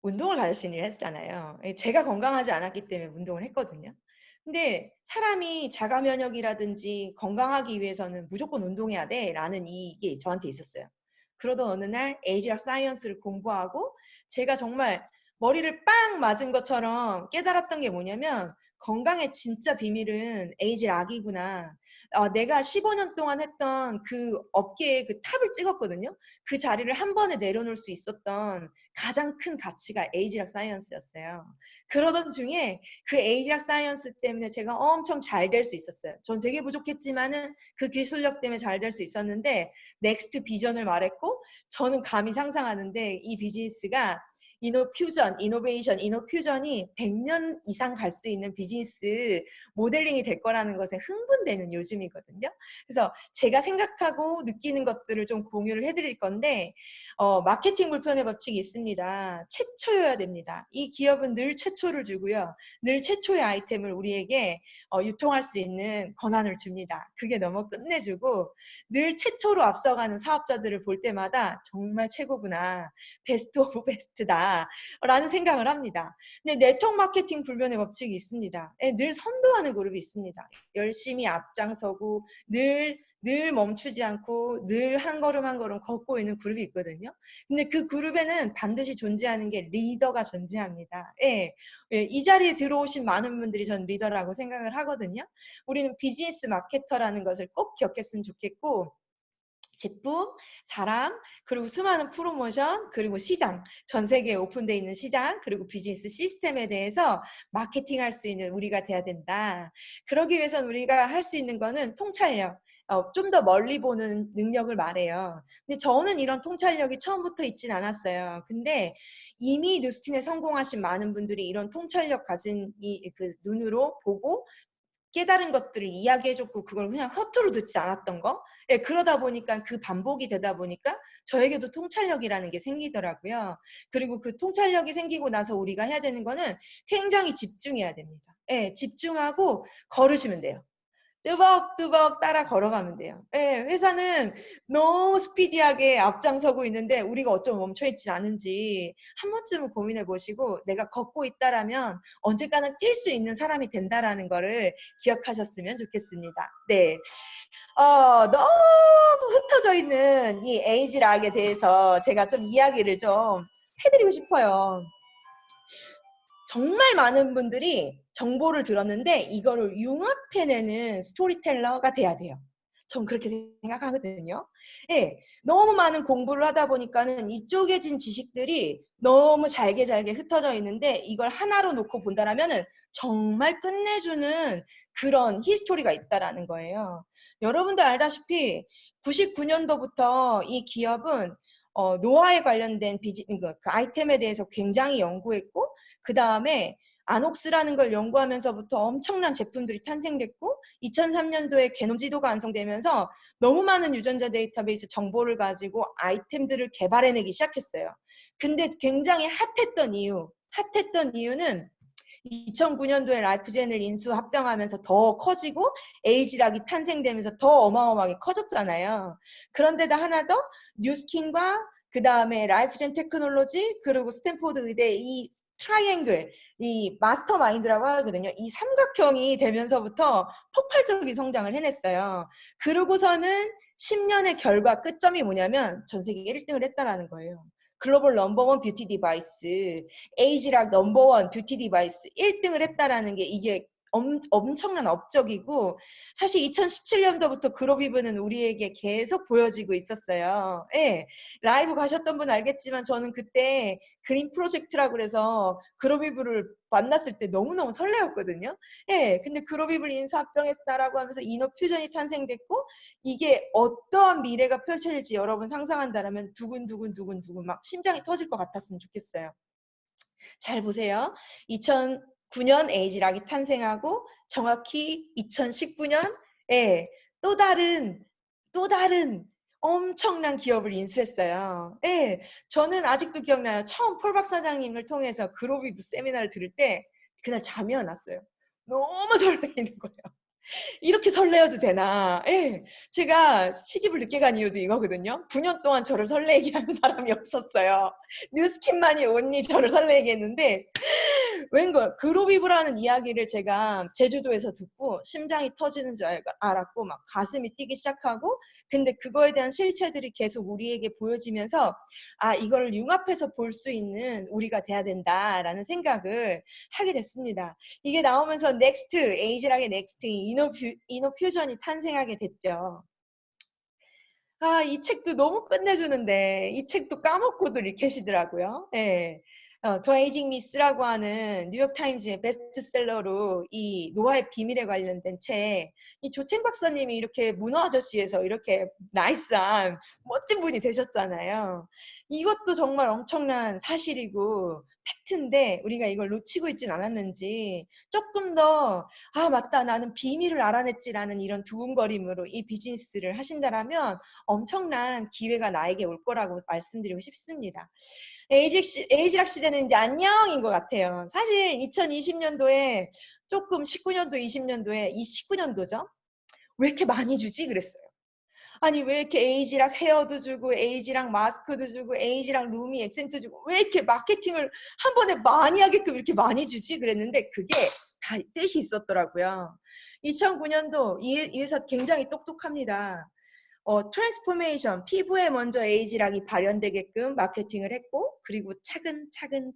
운동을 가르치는 일을 했잖아요. 예, 제가 건강하지 않았기 때문에 운동을 했거든요. 근데 사람이 자가 면역이라든지 건강하기 위해서는 무조건 운동해야 돼 라는 이게 저한테 있었어요. 그러던 어느 날 에이지락 사이언스를 공부하고 제가 정말 머리를 빵 맞은 것처럼 깨달았던 게 뭐냐면 건강의 진짜 비밀은 에이지락이구나. 내가 15년 동안 했던 그 업계의 그 탑을 찍었거든요. 그 자리를 한 번에 내려놓을 수 있었던 가장 큰 가치가 에이지락 사이언스였어요. 그러던 중에 그 에이지락 사이언스 때문에 제가 엄청 잘 될 수 있었어요. 전 되게 부족했지만은 그 기술력 때문에 잘 될 수 있었는데 넥스트 비전을 말했고 저는 감히 상상하는데 이 비즈니스가 이노퓨전, 이노베이션, 이노퓨전이 100년 이상 갈 수 있는 비즈니스 모델링이 될 거라는 것에 흥분되는 요즘이거든요. 그래서 제가 생각하고 느끼는 것들을 좀 공유를 해드릴 건데 마케팅 불편의 법칙이 있습니다. 최초여야 됩니다. 이 기업은 늘 최초를 주고요. 늘 최초의 아이템을 우리에게 유통할 수 있는 권한을 줍니다. 그게 너무 끝내주고 늘 최초로 앞서가는 사업자들을 볼 때마다 정말 최고구나. 베스트 오브 베스트다. 라는 생각을 합니다. 근데 네트워크 마케팅 불변의 법칙이 있습니다. 늘 선도하는 그룹이 있습니다. 열심히 앞장서고 늘 멈추지 않고 늘 한 걸음 한 걸음 걷고 있는 그룹이 있거든요. 근데 그 그룹에는 반드시 존재하는 게 리더가 존재합니다. 예, 예, 이 자리에 들어오신 많은 분들이 전 리더라고 생각을 하거든요. 우리는 비즈니스 마케터라는 것을 꼭 기억했으면 좋겠고 제품, 사람, 그리고 수많은 프로모션, 그리고 시장, 전 세계에 오픈되어 있는 시장, 그리고 비즈니스 시스템에 대해서 마케팅할 수 있는 우리가 돼야 된다. 그러기 위해서는 우리가 할 수 있는 거는 통찰력, 좀 더 멀리 보는 능력을 말해요. 근데 저는 이런 통찰력이 처음부터 있진 않았어요. 근데 이미 뉴스틴에 성공하신 많은 분들이 이런 통찰력 가진 그 눈으로 보고 깨달은 것들을 이야기해줬고 그걸 그냥 허투루 듣지 않았던 거. 예, 그러다 보니까 그 반복이 되다 보니까 저에게도 통찰력이라는 게 생기더라고요. 그리고 그 통찰력이 생기고 나서 우리가 해야 되는 거는 굉장히 집중해야 됩니다. 예, 집중하고 걸으시면 돼요. 뚜벅뚜벅 따라 걸어가면 돼요. 예, 회사는 너무 스피디하게 앞장서고 있는데 우리가 어쩜 멈춰있지 않은지 한 번쯤은 고민해 보시고 내가 걷고 있다라면 언젠가는 뛸 수 있는 사람이 된다라는 거를 기억하셨으면 좋겠습니다. 네. 너무 흩어져 있는 이 에이지락에 대해서 제가 좀 이야기를 좀 해드리고 싶어요. 정말 많은 분들이 정보를 들었는데 이거를 융합해내는 스토리텔러가 돼야 돼요. 전 그렇게 생각하거든요. 예, 너무 많은 공부를 하다 보니까는 이 쪼개진 지식들이 너무 잘게 흩어져 있는데 이걸 하나로 놓고 본다라면은 정말 끝내주는 그런 히스토리가 있다라는 거예요. 여러분들 알다시피 99년도부터 이 기업은 노화에 관련된 그 아이템에 대해서 굉장히 연구했고 그 다음에 아녹스라는 걸 연구하면서부터 엄청난 제품들이 탄생됐고 2003년도에 게놈 지도가 완성되면서 너무 많은 유전자 데이터베이스 정보를 가지고 아이템들을 개발해내기 시작했어요. 근데 굉장히 핫했던 이유는 2009년도에 라이프젠을 인수 합병하면서 더 커지고 에이지락이 탄생되면서 더 어마어마하게 커졌잖아요. 그런데다 하나 더 뉴스킨과 그 다음에 라이프젠 테크놀로지 그리고 스탠포드 의대 이 트라이앵글, 이 마스터 마인드라고 하거든요. 이 삼각형이 되면서부터 폭발적인 성장을 해냈어요. 그러고서는 10년의 결과 끝점이 뭐냐면 전 세계 1등을 했다라는 거예요. 글로벌 넘버원 뷰티 디바이스, 에이지락 넘버원 뷰티 디바이스 1등을 했다라는 게 이게 엄청난 업적이고 사실 2017년도부터 그로비브는 우리에게 계속 보여지고 있었어요. 예, 라이브 가셨던 분 알겠지만 저는 그때 그린 프로젝트라고 그래서 그로비브를 만났을 때 너무너무 설레었거든요. 예, 근데 그로비블 인수합병했다라고 하면서 이노퓨전이 탄생됐고 이게 어떠한 미래가 펼쳐질지 여러분 상상한다라면 두근두근 막 심장이 터질 것 같았으면 좋겠어요. 잘 보세요. 2009년 에이지락이 탄생하고 정확히 2019년에 또 다른 엄청난 기업을 인수했어요. 예, 저는 아직도 기억나요. 처음 폴 박사장님을 통해서 그로비브 세미나를 들을 때 그날 잠이 안 왔어요. 너무 설레이는 거예요. 이렇게 설레어도 되나? 예. 제가 시집을 늦게 간 이유도 이거거든요. 9년 동안 저를 설레게 하는 사람이 없었어요. 뉴스킨만이 온리 저를 설레게 했는데 웬걸 그로비브라는 이야기를 제가 제주도에서 듣고 심장이 터지는 줄 알았고 막 가슴이 뛰기 시작하고 근데 그거에 대한 실체들이 계속 우리에게 보여지면서 아 이거를 융합해서 볼 수 있는 우리가 돼야 된다라는 생각을 하게 됐습니다. 이게 나오면서 넥스트 에이지락의 넥스트 이노퓨전이 탄생하게 됐죠. 아, 이 책도 너무 끝내주는데 이 책도 까먹고도 읽히시더라고요. 예. 더 에이징 미스라고 하는 뉴욕타임즈의 베스트셀러로 이 노화의 비밀에 관련된 책, 이 조첸 박사님이 이렇게 문화 아저씨에서 이렇게 나이스한 멋진 분이 되셨잖아요. 이것도 정말 엄청난 사실이고 팩트인데 우리가 이걸 놓치고 있진 않았는지 조금 더 맞다 나는 비밀을 알아냈지라는 이런 두근거림으로 이 비즈니스를 하신다라면 엄청난 기회가 나에게 올 거라고 말씀드리고 싶습니다. 에이지락 시대는 이제 안녕인 것 같아요. 사실 2020년도에 조금 19년도, 20년도에 이 19년도죠. 왜 이렇게 많이 주지? 그랬어요. 아니 왜 이렇게 에이지락 헤어도 주고 에이지락 마스크도 주고 에이지락 루미 액센트 주고 왜 이렇게 마케팅을 한 번에 많이 하게끔 이렇게 많이 주지? 그랬는데 그게 다 뜻이 있었더라고요. 2009년도 이 회사 굉장히 똑똑합니다. 트랜스포메이션, 피부에 먼저 에이지락이 발현되게끔 마케팅을 했고 그리고 차근차근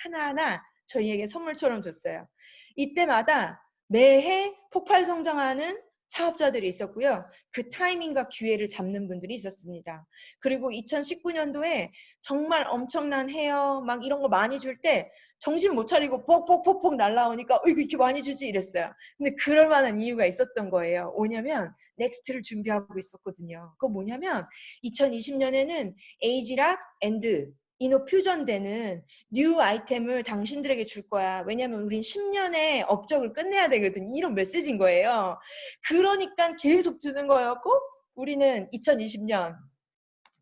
하나하나 저희에게 선물처럼 줬어요. 이때마다 매해 폭발 성장하는 사업자들이 있었고요. 그 타이밍과 기회를 잡는 분들이 있었습니다. 그리고 2019년도에 정말 엄청난 헤어 막 이런 거 많이 줄 때 정신 못 차리고 폭폭폭폭 날라오니까 이거 이렇게 많이 주지 이랬어요. 근데 그럴 만한 이유가 있었던 거예요. 뭐냐면 넥스트를 준비하고 있었거든요. 그거 뭐냐면 2020년에는 에이지락 앤드 이노퓨전 되는 뉴 아이템을 당신들에게 줄 거야. 왜냐면 우린 10년의 업적을 끝내야 되거든. 이런 메시지인 거예요. 그러니까 계속 주는 거였고 우리는 2020년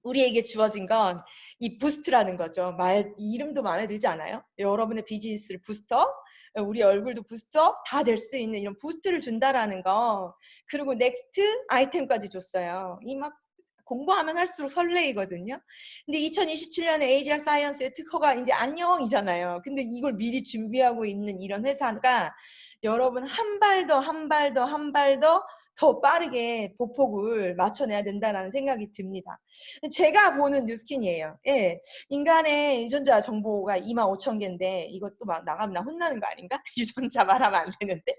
우리에게 주어진 건 이 부스트라는 거죠. 이름도 마음에 들지 않아요? 여러분의 비즈니스를 부스터, 우리 얼굴도 부스터 다 될 수 있는 이런 부스트를 준다라는 거. 그리고 넥스트 아이템까지 줬어요. 이 막 공부하면 할수록 설레이거든요. 근데 2027년에 에이지락 사이언스의 특허가 이제 안녕이잖아요. 근데 이걸 미리 준비하고 있는 이런 회사가 여러분 한 발 더 더 빠르게 보폭을 맞춰내야 된다는 생각이 듭니다. 제가 보는 뉴스킨이에요. 예. 인간의 유전자 정보가 25,000개인데 이것도 막 나가면 나 혼나는 거 아닌가? 유전자 말하면 안 되는데.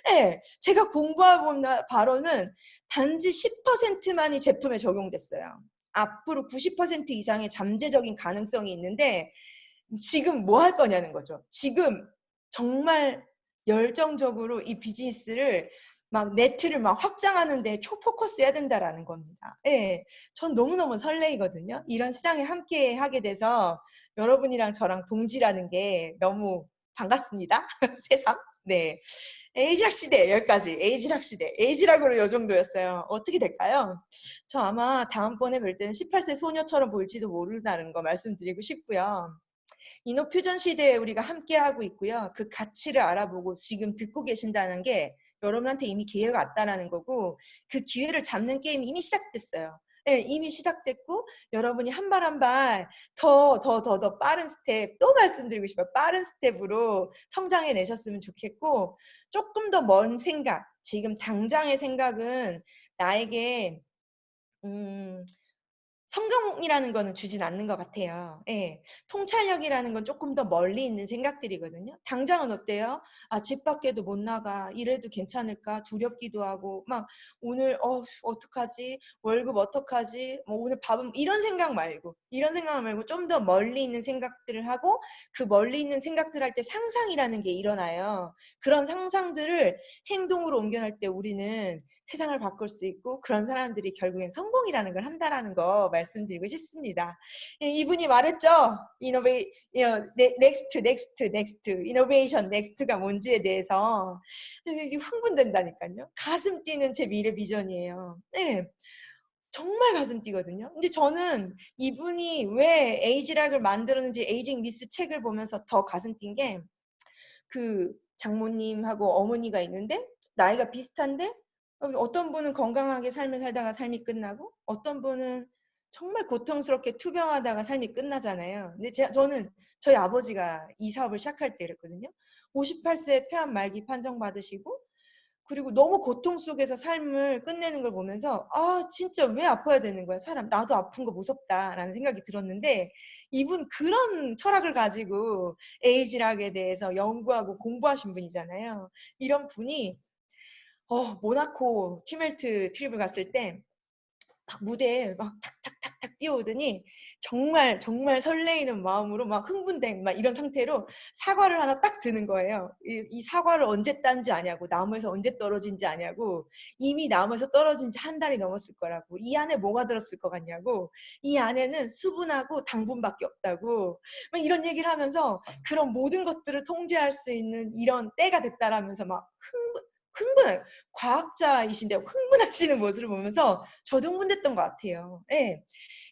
예. 제가 공부해본 바로는 단지 10%만이 제품에 적용됐어요. 앞으로 90% 이상의 잠재적인 가능성이 있는데 지금 뭐 할 거냐는 거죠. 지금 정말 열정적으로 이 비즈니스를 막 네트를 막 확장하는 데 초포커스 해야 된다라는 겁니다. 예. 전 너무너무 설레이거든요. 이런 시장에 함께 하게 돼서 여러분이랑 저랑 동지라는 게 너무 반갑습니다. 새삼. 네. 에이지락 시대 여기까지. 에이지락 시대. 에이지락으로 요 정도였어요. 어떻게 될까요? 저 아마 다음번에 뵐 때는 18세 소녀처럼 보일지도 모른다는 거 말씀드리고 싶고요. 이노퓨전 시대에 우리가 함께하고 있고요. 그 가치를 알아보고 지금 듣고 계신다는 게 여러분한테 이미 기회가 왔다는 거고 그 기회를 잡는 게임이 이미 시작됐어요. 네, 이미 시작됐고 여러분이 한 발 한 발 더 빠른 스텝 또 말씀드리고 싶어요. 빠른 스텝으로 성장해 내셨으면 좋겠고 조금 더 먼 생각 지금 당장의 생각은 나에게 성공이라는 거는 주진 않는 것 같아요. 예. 통찰력이라는 건 조금 더 멀리 있는 생각들이거든요. 당장은 어때요? 집 밖에도 못 나가. 이래도 괜찮을까? 두렵기도 하고, 막, 오늘, 어떡하지? 월급 어떡하지? 뭐, 오늘 밥은, 이런 생각 말고 좀 더 멀리 있는 생각들을 하고, 그 멀리 있는 생각들 할 때 상상이라는 게 일어나요. 그런 상상들을 행동으로 옮겨낼 때 우리는 세상을 바꿀 수 있고 그런 사람들이 결국엔 성공이라는 걸 한다라는 거 말씀드리고 싶습니다. 이분이 말했죠. 넥스트, 이노베이션 넥스트가 뭔지에 대해서 흥분된다니까요. 가슴 뛰는 제 미래 비전이에요. 네. 정말 가슴 뛰거든요. 근데 저는 이분이 왜 에이지락을 만들었는지 에이징 미스 책을 보면서 더 가슴 뛴 게 그 장모님하고 어머니가 있는데 나이가 비슷한데 어떤 분은 건강하게 삶을 살다가 삶이 끝나고 어떤 분은 정말 고통스럽게 투병하다가 삶이 끝나잖아요. 근데 저는 저희 아버지가 이 사업을 시작할 때 이랬거든요. 58세 폐암 말기 판정받으시고 그리고 너무 고통 속에서 삶을 끝내는 걸 보면서 진짜 왜 아파야 되는 거야 사람 나도 아픈 거 무섭다라는 생각이 들었는데 이분 그런 철학을 가지고 에이지락에 대해서 연구하고 공부하신 분이잖아요. 이런 분이 모나코 티멜트 트립을 갔을 때 막 무대에 막 탁탁탁탁 뛰어오더니 정말 정말 설레이는 마음으로 막 흥분된 막 이런 상태로 사과를 하나 딱 드는 거예요. 이 사과를 언제 딴지 아냐고, 나무에서 언제 떨어진지 아냐고, 이미 나무에서 떨어진 지 한 달이 넘었을 거라고, 이 안에 뭐가 들었을 것 같냐고, 이 안에는 수분하고 당분밖에 없다고, 막 이런 얘기를 하면서 그런 모든 것들을 통제할 수 있는 이런 때가 됐다라면서 막 흥분한, 과학자이신데 흥분하시는 모습을 보면서 저도 흥분됐던 것 같아요. 예.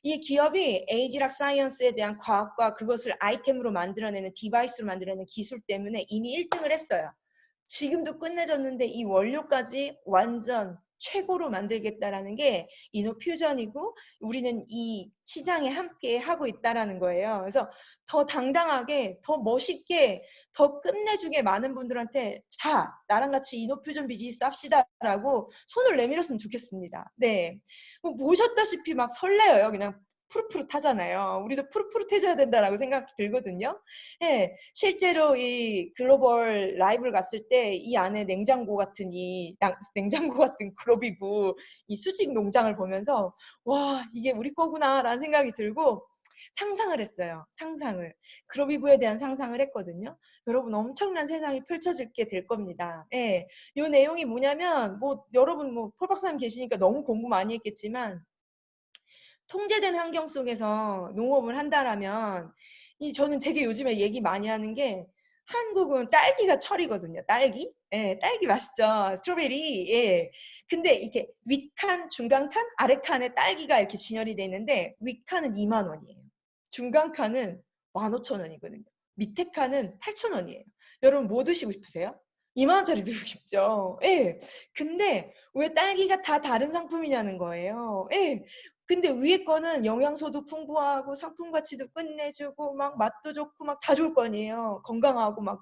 이 기업이 에이지락 사이언스에 대한 과학과 그것을 아이템으로 만들어내는, 디바이스로 만들어내는 기술 때문에 이미 1등을 했어요. 지금도 끝내줬는데 이 원료까지 완전 최고로 만들겠다라는 게 이노퓨전이고, 우리는 이 시장에 함께 하고 있다라는 거예요. 그래서 더 당당하게, 더 멋있게, 더 끝내주게 많은 분들한테 자, 나랑 같이 이노퓨전 비즈니스 합시다라고 손을 내밀었으면 좋겠습니다. 네. 뭐 보셨다시피 막 설레어요. 그냥 푸릇푸릇하잖아요. 우리도 푸릇푸릇해져야 된다라고 생각이 들거든요. 예, 실제로 이 글로벌 라이브를 갔을 때 이 안에 냉장고 같은 냉장고 같은 그로비브 이 수직 농장을 보면서 와, 이게 우리 거구나라는 생각이 들고 상상을 했어요. 상상을. 그로비브에 대한 상상을 했거든요. 여러분 엄청난 세상이 펼쳐지게 될 겁니다. 예. 이 내용이 뭐냐면 뭐 여러분 뭐 폴 박사님 계시니까 너무 공부 많이 했겠지만 통제된 환경 속에서 농업을 한다라면 저는 되게 요즘에 얘기 많이 하는 게 한국은 딸기가 철이거든요. 딸기? 예, 딸기 맛있죠. 스트로베리. 예. 근데 이렇게 윗칸, 중간칸, 아래칸에 딸기가 이렇게 진열이 돼 있는데 윗칸은 2만 원이에요. 중간칸은 15,000원이거든요. 밑에 칸은 8,000원이에요. 여러분 뭐 드시고 싶으세요? 2만 원짜리 드시고 싶죠. 예. 근데 왜 딸기가 다 다른 상품이냐는 거예요. 예. 근데 위에 거는 영양소도 풍부하고 상품 가치도 끝내주고 막 맛도 좋고 막 다 좋을 거 아니에요. 건강하고 막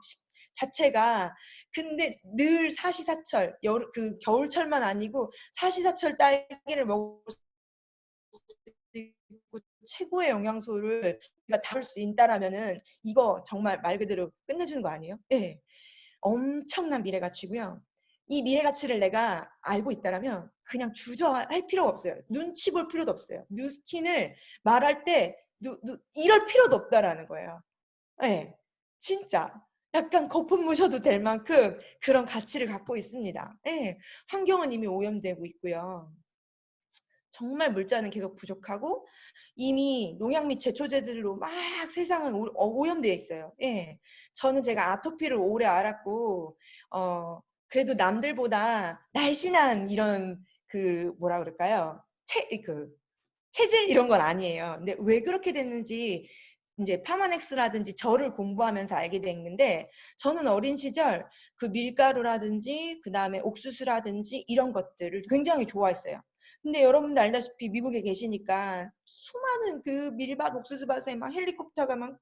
자체가. 근데 늘 사시사철, 그 겨울철만 아니고 사시사철 딸기를 먹을 수 있고 최고의 영양소를 우리가 담을 수 있다라면은 이거 정말 말 그대로 끝내주는 거 아니에요? 예. 엄청난 미래 가치고요. 이 미래 가치를 내가 알고 있다라면 그냥 주저할 필요가 없어요. 눈치 볼 필요도 없어요. 뉴스킨을 말할 때 이럴 필요도 없다라는 거예요. 네, 진짜 약간 거품 무셔도 될 만큼 그런 가치를 갖고 있습니다. 네, 환경은 이미 오염되고 있고요. 정말 물자는 계속 부족하고 이미 농약 및 제초제들로 막 세상은 오염되어 있어요. 예. 저는 제가 아토피를 오래 앓았고, 그래도 남들보다 날씬한 이런 뭐라 그럴까요? 체질 이런 건 아니에요. 근데 왜 그렇게 됐는지 이제 파마넥스라든지 저를 공부하면서 알게 됐는데, 저는 어린 시절 그 밀가루라든지 그 다음에 옥수수라든지 이런 것들을 굉장히 좋아했어요. 근데 여러분도 알다시피 미국에 계시니까 수많은 그 밀밭 옥수수밭에 막 헬리콥터가 막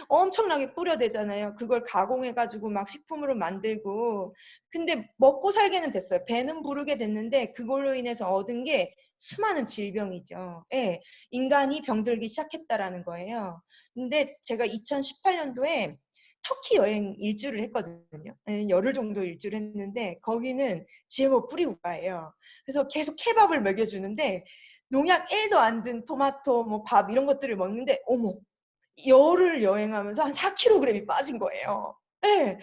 엄청나게 뿌려대잖아요. 그걸 가공해가지고 막 식품으로 만들고. 근데 먹고 살게는 됐어요. 배는 부르게 됐는데 그걸로 인해서 얻은 게 수많은 질병이죠. 예, 인간이 병들기 시작했다라는 거예요. 근데 제가 2018년도에 터키 여행 일주를 했거든요. 열흘 정도 일주를 했는데 거기는 GMO 뿌리 국가예요. 그래서 계속 케밥을 먹여주는데 농약 1도 안 든 토마토, 뭐 밥 이런 것들을 먹는데 어머, 열흘 여행하면서 한 4kg이 빠진 거예요. 네,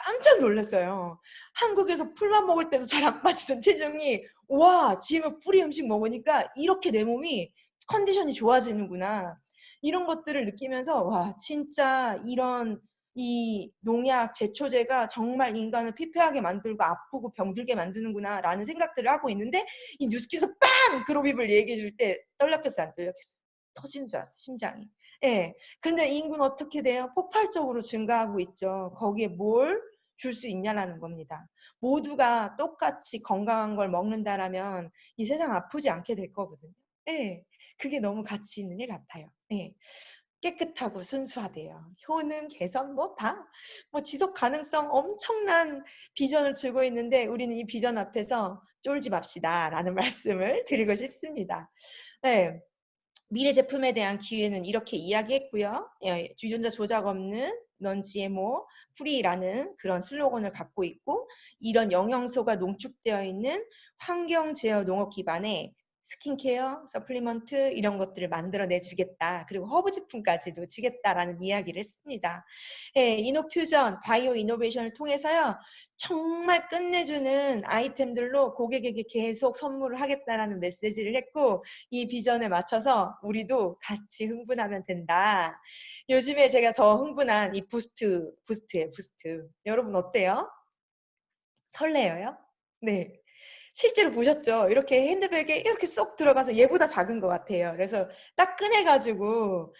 깜짝 놀랐어요. 한국에서 풀만 먹을 때도 잘 안 빠지던 체중이 와, GMO 뿌리 음식 먹으니까 이렇게 내 몸이 컨디션이 좋아지는구나. 이런 것들을 느끼면서 와, 진짜 이런 이 농약, 제초제가 정말 인간을 피폐하게 만들고 아프고 병들게 만드는구나 라는 생각들을 하고 있는데 이 뉴스키에서 빵! 그로비블 얘기해 줄 때 떨렸겠어요? 안 떨렸겠어요? 터지는 줄 알았어, 심장이. 예. 근데 인구는 어떻게 돼요? 폭발적으로 증가하고 있죠. 거기에 뭘 줄 수 있냐라는 겁니다. 모두가 똑같이 건강한 걸 먹는다라면 이 세상 아프지 않게 될 거거든요. 예. 그게 너무 가치 있는 일 같아요. 예. 깨끗하고 순수하대요. 효능, 개선 뭐 다. 뭐 지속 가능성 엄청난 비전을 주고 있는데 우리는 이 비전 앞에서 쫄지 맙시다라는 말씀을 드리고 싶습니다. 네. 미래 제품에 대한 기회는 이렇게 이야기했고요. 예, 유전자 조작 없는 넌 GMO 프리라는 그런 슬로건을 갖고 있고, 이런 영양소가 농축되어 있는 환경 제어 농업 기반의 스킨케어, 서플리먼트 이런 것들을 만들어내 주겠다. 그리고 허브 제품까지도 주겠다라는 이야기를 했습니다. 예, 이노퓨전, 바이오 이노베이션을 통해서요. 정말 끝내주는 아이템들로 고객에게 계속 선물을 하겠다라는 메시지를 했고 이 비전에 맞춰서 우리도 같이 흥분하면 된다. 요즘에 제가 더 흥분한 이 부스트예요, 부스트. 여러분 어때요? 설레어요? 네. 실제로 보셨죠? 이렇게 핸드백에 이렇게 쏙 들어가서 얘보다 작은 것 같아요. 그래서 딱 꺼내가지고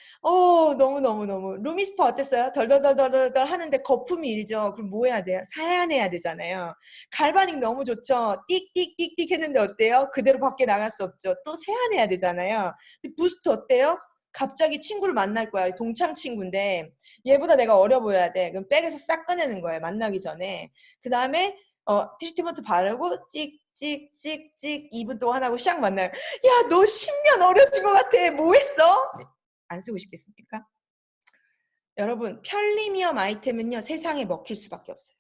너무너무너무 루미스파 어땠어요? 덜덜덜덜덜 하는데 거품이 일죠. 그럼 뭐 해야 돼요? 사야내야 되잖아요. 갈바닉 너무 좋죠? 띡띡띡띡 했는데 어때요? 그대로 밖에 나갈 수 없죠. 또 세안해야 되잖아요. 근데 부스트 어때요? 갑자기 친구를 만날 거야. 동창 친구인데 얘보다 내가 어려 보여야 돼. 그럼 백에서 싹 꺼내는 거예요. 만나기 전에. 그 다음에 트리트먼트 바르고 찍찍찍찍 2분 동안 하고 샥 만나요. 야, 너 10년 어려진 것 같아. 뭐 했어? 안 쓰고 싶겠습니까? 여러분, 편리미엄 아이템은요, 세상에 먹힐 수밖에 없어요.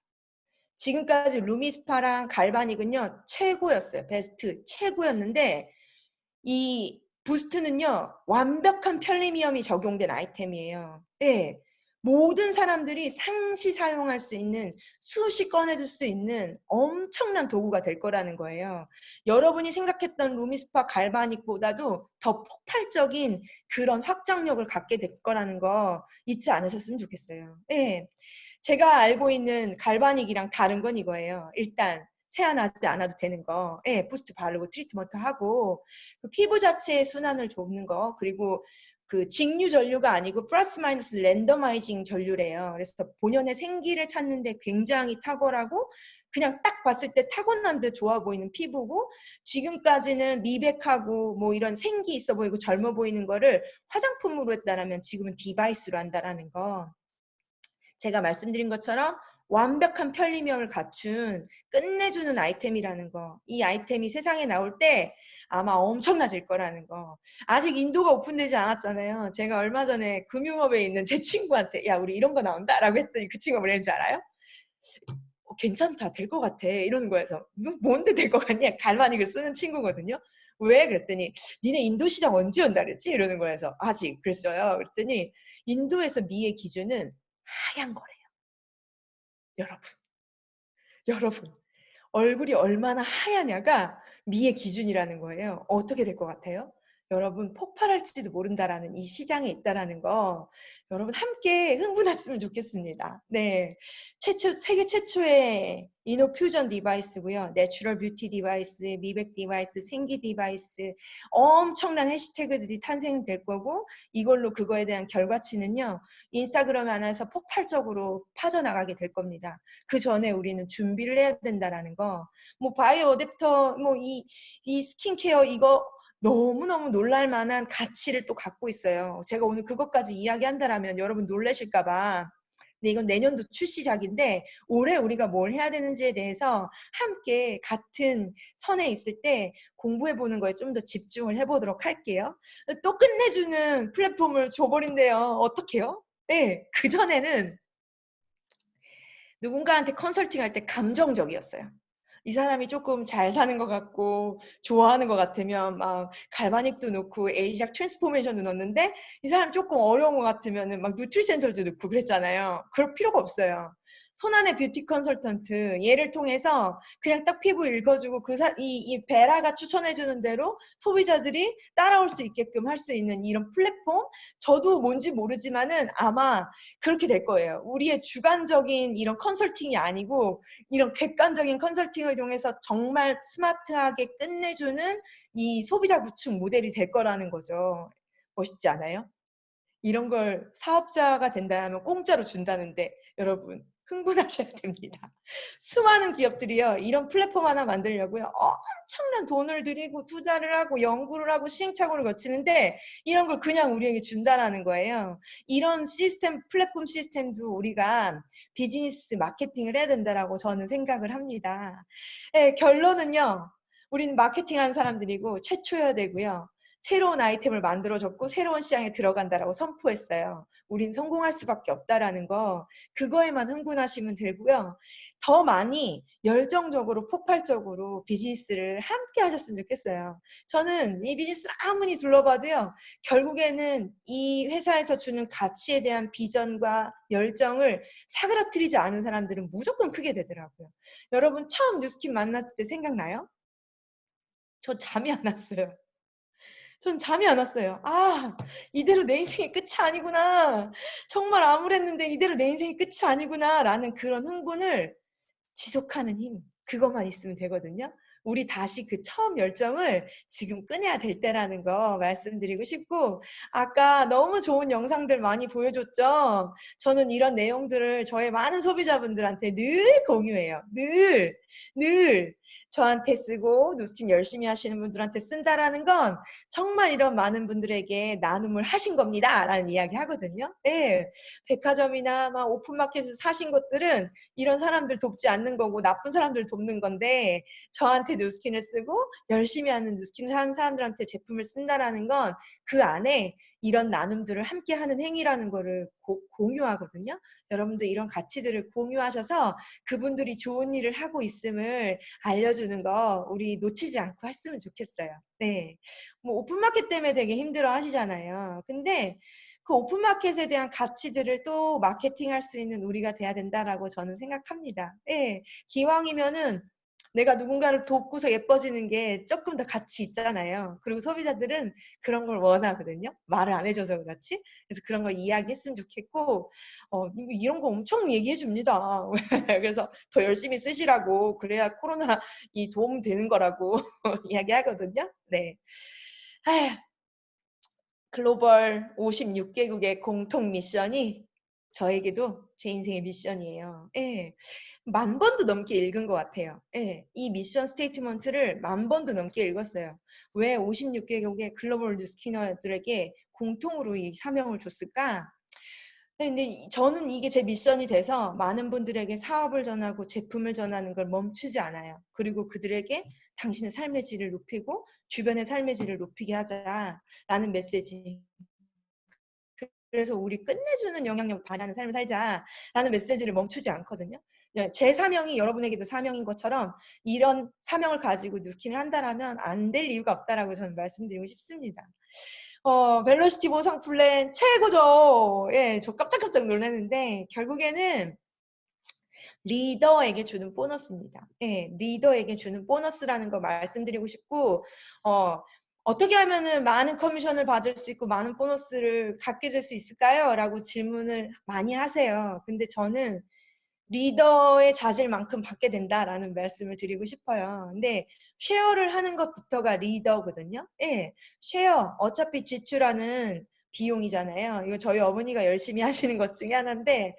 지금까지 루미스파랑 갈바닉은요, 최고였어요. 베스트, 최고였는데, 이 부스트는요, 완벽한 편리미엄이 적용된 아이템이에요. 네. 모든 사람들이 상시 사용할 수 있는, 수시 꺼내줄 수 있는 엄청난 도구가 될 거라는 거예요. 여러분이 생각했던 루미스파 갈바닉보다도 더 폭발적인 그런 확장력을 갖게 될 거라는 거 잊지 않으셨으면 좋겠어요. 네. 제가 알고 있는 갈바닉이랑 다른 건 이거예요. 일단 세안하지 않아도 되는 거, 예, 부스트 바르고 트리트먼트 하고 그 피부 자체의 순환을 돕는 거, 그리고 그 직류 전류가 아니고 플러스 마이너스 랜더마이징 전류래요. 그래서 본연의 생기를 찾는데 굉장히 탁월하고 그냥 딱 봤을 때 타고난 듯 좋아 보이는 피부고 지금까지는 미백하고 뭐 이런 생기 있어 보이고 젊어 보이는 거를 화장품으로 했다라면 지금은 디바이스로 한다라는 거. 제가 말씀드린 것처럼 완벽한 편리함을 갖춘 끝내주는 아이템이라는 거. 이 아이템이 세상에 나올 때 아마 엄청나질 거라는 거. 아직 인도가 오픈되지 않았잖아요. 제가 얼마 전에 금융업에 있는 제 친구한테 야, 우리 이런 거 나온다? 라고 했더니 그 친구가 뭐랬는 줄 알아요? 괜찮다. 될 것 같아. 이러는 거여서 뭔데 될 것 같냐? 갈바닉을 쓰는 친구거든요. 왜? 그랬더니 니네 인도 시장 언제 온다 그랬지? 이러는 거여서 아직 그랬어요. 그랬더니 인도에서 미의 기준은 하얀 거래요. 여러분, 얼굴이 얼마나 하얗냐가 미의 기준이라는 거예요. 어떻게 될 것 같아요? 여러분, 폭발할지도 모른다라는 이 시장에 있다라는 거, 여러분 함께 흥분했으면 좋겠습니다. 네. 세계 최초의 이노퓨전 디바이스고요. 내추럴 뷰티 디바이스, 미백 디바이스, 생기 디바이스, 엄청난 해시태그들이 탄생될 거고, 이걸로 그거에 대한 결과치는요, 인스타그램 안에서 폭발적으로 파져나가게 될 겁니다. 그 전에 우리는 준비를 해야 된다라는 거. 뭐 바이오 어댑터, 뭐 이 스킨케어 이거 너무너무 놀랄 만한 가치를 또 갖고 있어요. 제가 오늘 그것까지 이야기한다라면 여러분 놀라실까 봐. 근데 이건 내년도 출시작인데 올해 우리가 뭘 해야 되는지에 대해서 함께 같은 선에 있을 때 공부해보는 거에 좀 더 집중을 해보도록 할게요. 또 끝내주는 플랫폼을 줘버린대요. 어떡해요? 네, 그전에는 누군가한테 컨설팅할 때 감정적이었어요. 이 사람이 조금 잘 사는 것 같고 좋아하는 것 같으면 막 갈바닉도 넣고 에이작 트랜스포메이션도 넣었는데 이 사람 조금 어려운 것 같으면 막 누트리센서도 넣고 그랬잖아요. 그럴 필요가 없어요. 손안의 뷰티 컨설턴트 얘를 통해서 그냥 딱 피부 읽어주고 이 베라가 추천해주는 대로 소비자들이 따라올 수 있게끔 할 수 있는 이런 플랫폼 저도 뭔지 모르지만은 아마 그렇게 될 거예요. 우리의 주관적인 이런 컨설팅이 아니고 이런 객관적인 컨설팅을 통해서 정말 스마트하게 끝내주는 이 소비자 구축 모델이 될 거라는 거죠. 멋있지 않아요? 이런 걸 사업자가 된다면 공짜로 준다는데 여러분 흥분하셔야 됩니다. 수많은 기업들이요. 이런 플랫폼 하나 만들려고요. 엄청난 돈을 들이고 투자를 하고 연구를 하고 시행착오를 거치는데 이런 걸 그냥 우리에게 준다라는 거예요. 이런 시스템, 플랫폼 시스템도 우리가 비즈니스 마케팅을 해야 된다라고 저는 생각을 합니다. 네, 결론은요. 우리는 마케팅하는 사람들이고 최초여야 되고요. 새로운 아이템을 만들어줬고 새로운 시장에 들어간다라고 선포했어요. 우린 성공할 수밖에 없다라는 거, 그거에만 흥분하시면 되고요. 더 많이 열정적으로 폭발적으로 비즈니스를 함께 하셨으면 좋겠어요. 저는 이 비즈니스를 아무리 둘러봐도요, 결국에는 이 회사에서 주는 가치에 대한 비전과 열정을 사그라뜨리지 않은 사람들은 무조건 크게 되더라고요. 여러분 처음 뉴스킨 만났을 때 생각나요? 저 잠이 안 왔어요. 전 잠이 안 왔어요. 아, 이대로 내 인생이 끝이 아니구나. 정말 암울했는데 이대로 내 인생이 끝이 아니구나. 라는 그런 흥분을 지속하는 힘, 그것만 있으면 되거든요. 우리 다시 그 처음 열정을 지금 꺼내야 될 때라는 거 말씀드리고 싶고, 아까 너무 좋은 영상들 많이 보여줬죠? 저는 이런 내용들을 저의 많은 소비자분들한테 늘 공유해요. 늘 저한테 쓰고 뉴스킨 열심히 하시는 분들한테 쓴다라는 건 정말 이런 많은 분들에게 나눔을 하신 겁니다. 라는 이야기 하거든요. 네. 백화점이나 막 오픈마켓에서 사신 것들은 이런 사람들 돕지 않는 거고 나쁜 사람들 돕는 건데, 저한테 뉴스킨을 쓰고 열심히 하는 뉴스킨을 하는 사람들한테 제품을 쓴다라는 건 그 안에 이런 나눔들을 함께 하는 행위라는 거를 공유하거든요. 여러분들 이런 가치들을 공유하셔서 그분들이 좋은 일을 하고 있음을 알려주는 거 우리 놓치지 않고 했으면 좋겠어요. 네. 뭐 오픈마켓 때문에 되게 힘들어 하시잖아요. 근데 그 오픈마켓에 대한 가치들을 또 마케팅할 수 있는 우리가 돼야 된다라고 저는 생각합니다. 예, 기왕이면은 내가 누군가를 돕고서 예뻐지는 게 조금 더 가치 있잖아요. 그리고 소비자들은 그런 걸 원하거든요. 말을 안 해줘서 그렇지. 그래서 그런 걸 이야기했으면 좋겠고, 이런 거 엄청 얘기해 줍니다. 그래서 더 열심히 쓰시라고, 그래야 코로나 이 도움 되는 거라고 이야기하거든요. 네. 아휴, 글로벌 56개국의 공통 미션이 저에게도 제 인생의 미션이에요. 예. 10,000번도 넘게 읽은 것 같아요. 예. 이 미션 스테이트먼트를 10,000번도 넘게 읽었어요. 왜 56개국의 글로벌 뉴스키너들에게 공통으로 이 사명을 줬을까? 근데 저는 이게 제 미션이 돼서 많은 분들에게 사업을 전하고 제품을 전하는 걸 멈추지 않아요. 그리고 그들에게 당신의 삶의 질을 높이고 주변의 삶의 질을 높이게 하자라는 메시지. 그래서 우리 끝내주는 영향력 발휘하는 삶을 살자라는 메시지를 멈추지 않거든요. 제 사명이 여러분에게도 사명인 것처럼 이런 사명을 가지고 뉴스킨을 한다라면 안 될 이유가 없다라고 저는 말씀드리고 싶습니다. 벨로시티 보상 플랜 최고죠. 예, 저 깜짝깜짝 놀랐는데 결국에는 리더에게 주는 보너스입니다. 예, 리더에게 주는 보너스라는 걸 말씀드리고 싶고, 어떻게 하면은 많은 커미션을 받을 수 있고 많은 보너스를 갖게 될 수 있을까요? 라고 질문을 많이 하세요. 근데 저는 리더의 자질만큼 받게 된다라는 말씀을 드리고 싶어요. 근데 쉐어를 하는 것부터가 리더거든요. 예, 쉐어 어차피 지출하는 비용이잖아요. 이거 저희 어머니가 열심히 하시는 것 중에 하나인데,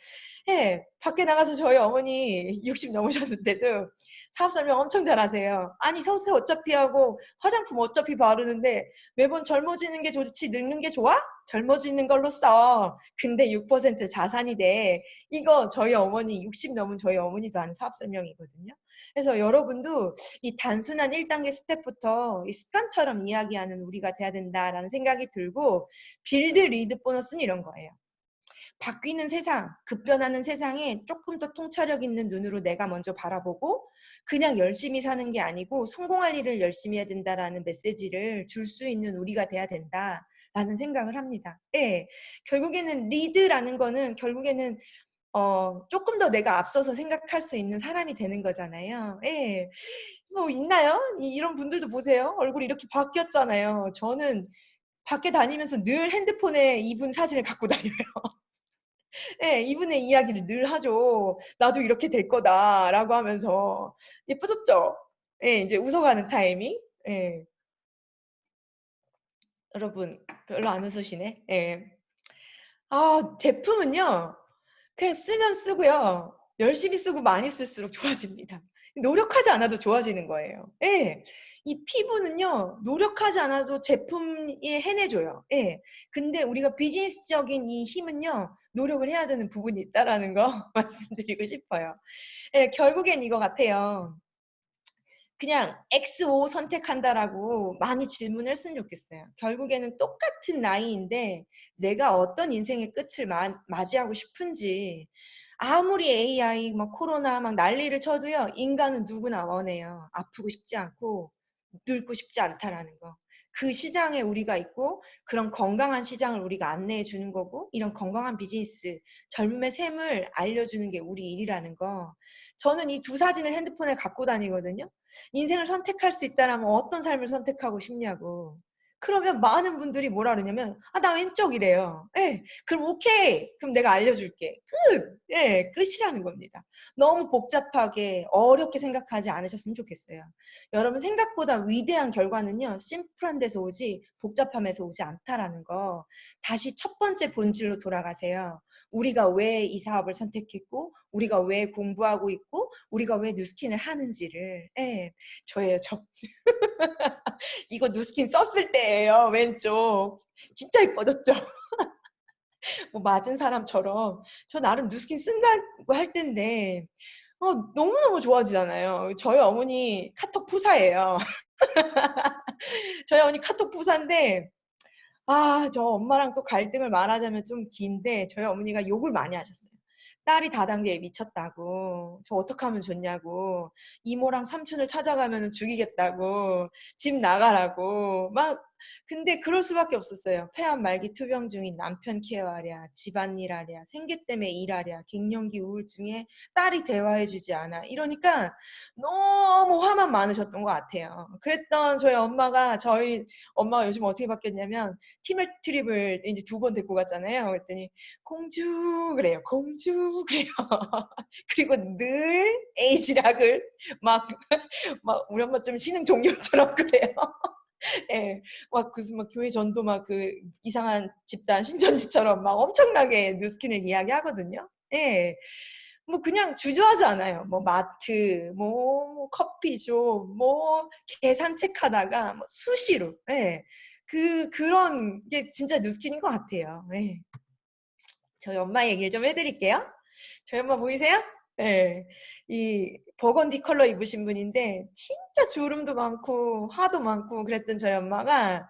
예, 밖에 나가서 저희 어머니 60 넘으셨는데도 사업 설명 엄청 잘하세요. 아니 서세 어차피 하고 화장품 어차피 바르는데 매번 젊어지는 게 좋지 늙는 게 좋아? 젊어지는 걸로 써. 근데 6% 자산이 돼. 이거 저희 어머니 60 넘은 저희 어머니도 하는 사업 설명이거든요. 그래서 여러분도 이 단순한 1단계 스텝부터 이 습관처럼 이야기하는 우리가 돼야 된다라는 생각이 들고, 빌드 리드 보너스는 이런 거예요. 바뀌는 세상, 급변하는 세상에 조금 더 통찰력 있는 눈으로 내가 먼저 바라보고 그냥 열심히 사는 게 아니고 성공할 일을 열심히 해야 된다라는 메시지를 줄 수 있는 우리가 돼야 된다라는 생각을 합니다. 예, 결국에는 리드라는 거는 결국에는 조금 더 내가 앞서서 생각할 수 있는 사람이 되는 거잖아요. 예. 뭐 있나요? 이런 분들도 보세요. 얼굴이 이렇게 바뀌었잖아요. 저는 밖에 다니면서 늘 핸드폰에 이분 사진을 갖고 다녀요. 예, 이분의 이야기를 늘 하죠. 나도 이렇게 될 거다라고 하면서 예뻐졌죠? 예, 이제 웃어가는 타이밍. 예. 여러분 별로 안 웃으시네. 예. 아, 제품은요. 그냥 쓰면 쓰고요. 열심히 쓰고 많이 쓸수록 좋아집니다. 노력하지 않아도 좋아지는 거예요. 예. 이 피부는요, 노력하지 않아도 제품이 해내줘요. 예. 근데 우리가 비즈니스적인 이 힘은요, 노력을 해야 되는 부분이 있다라는 거 말씀드리고 싶어요. 예, 결국엔 이거 같아요. 그냥 X, O 선택한다라고 많이 질문을 했으면 좋겠어요. 결국에는 똑같은 나이인데 내가 어떤 인생의 끝을 맞이하고 싶은지 아무리 AI, 막 코로나 막 난리를 쳐도요, 인간은 누구나 원해요. 아프고 싶지 않고 늙고 싶지 않다라는 거. 그 시장에 우리가 있고 그런 건강한 시장을 우리가 안내해 주는 거고 이런 건강한 비즈니스, 젊음의 셈을 알려주는 게 우리 일이라는 거. 저는 이 두 사진을 핸드폰에 갖고 다니거든요. 인생을 선택할 수 있다면 어떤 삶을 선택하고 싶냐고. 그러면 많은 분들이 뭐라 그러냐면 나 왼쪽이래요. 예, 그럼 오케이. 그럼 내가 알려줄게. 끝. 예, 끝이라는 겁니다. 너무 복잡하게 어렵게 생각하지 않으셨으면 좋겠어요. 여러분 생각보다 위대한 결과는요. 심플한 데서 오지 복잡함에서 오지 않다라는 거. 다시 첫 번째 본질로 돌아가세요. 우리가 왜 이 사업을 선택했고 우리가 왜 공부하고 있고 우리가 왜 뉴스킨을 하는지를. 예, 저예요. 저. 이거 뉴스킨 썼을 때예요. 왼쪽. 진짜 이뻐졌죠? 뭐 맞은 사람처럼. 저 나름 뉴스킨 쓴다고 할 텐데 너무너무 좋아지잖아요. 저희 어머니 카톡 푸사예요. 저희 어머니 카톡 푸사인데 저 엄마랑 또 갈등을 말하자면 좀 긴데 저희 어머니가 욕을 많이 하셨어요. 딸이 다단계에 미쳤다고, 저 어떻게 하면 좋냐고, 이모랑 삼촌을 찾아가면 죽이겠다고, 집 나가라고 막. 근데 그럴 수밖에 없었어요. 폐암 말기 투병 중인 남편 케어하랴, 집안일 하랴, 생계 때문에 일하랴, 갱년기 우울증에 딸이 대화해주지 않아. 이러니까 너무 화만 많으셨던 것 같아요. 그랬던 저희 엄마가 요즘 어떻게 바뀌었냐면 팀을 트립을 이제 2번 데리고 갔잖아요. 그랬더니 공주 그래요. 공주 그래요. 그리고 늘 에이지락을 막 우리 엄마 좀 신흥 종교처럼 그래요. 예, 막 교회 전도 막 그 이상한 집단 신천지처럼 막 엄청나게 뉴스킨을 이야기하거든요. 예. 뭐 그냥 주저하지 않아요. 뭐 마트, 뭐 커피숍, 뭐 계산책 하다가 뭐 수시로. 예. 그런 게 진짜 뉴스킨인 것 같아요. 예. 저희 엄마 얘기를 좀 해드릴게요. 저희 엄마 보이세요? 예. 이 버건디 컬러 입으신 분인데 진짜 주름도 많고 화도 많고 그랬던 저희 엄마가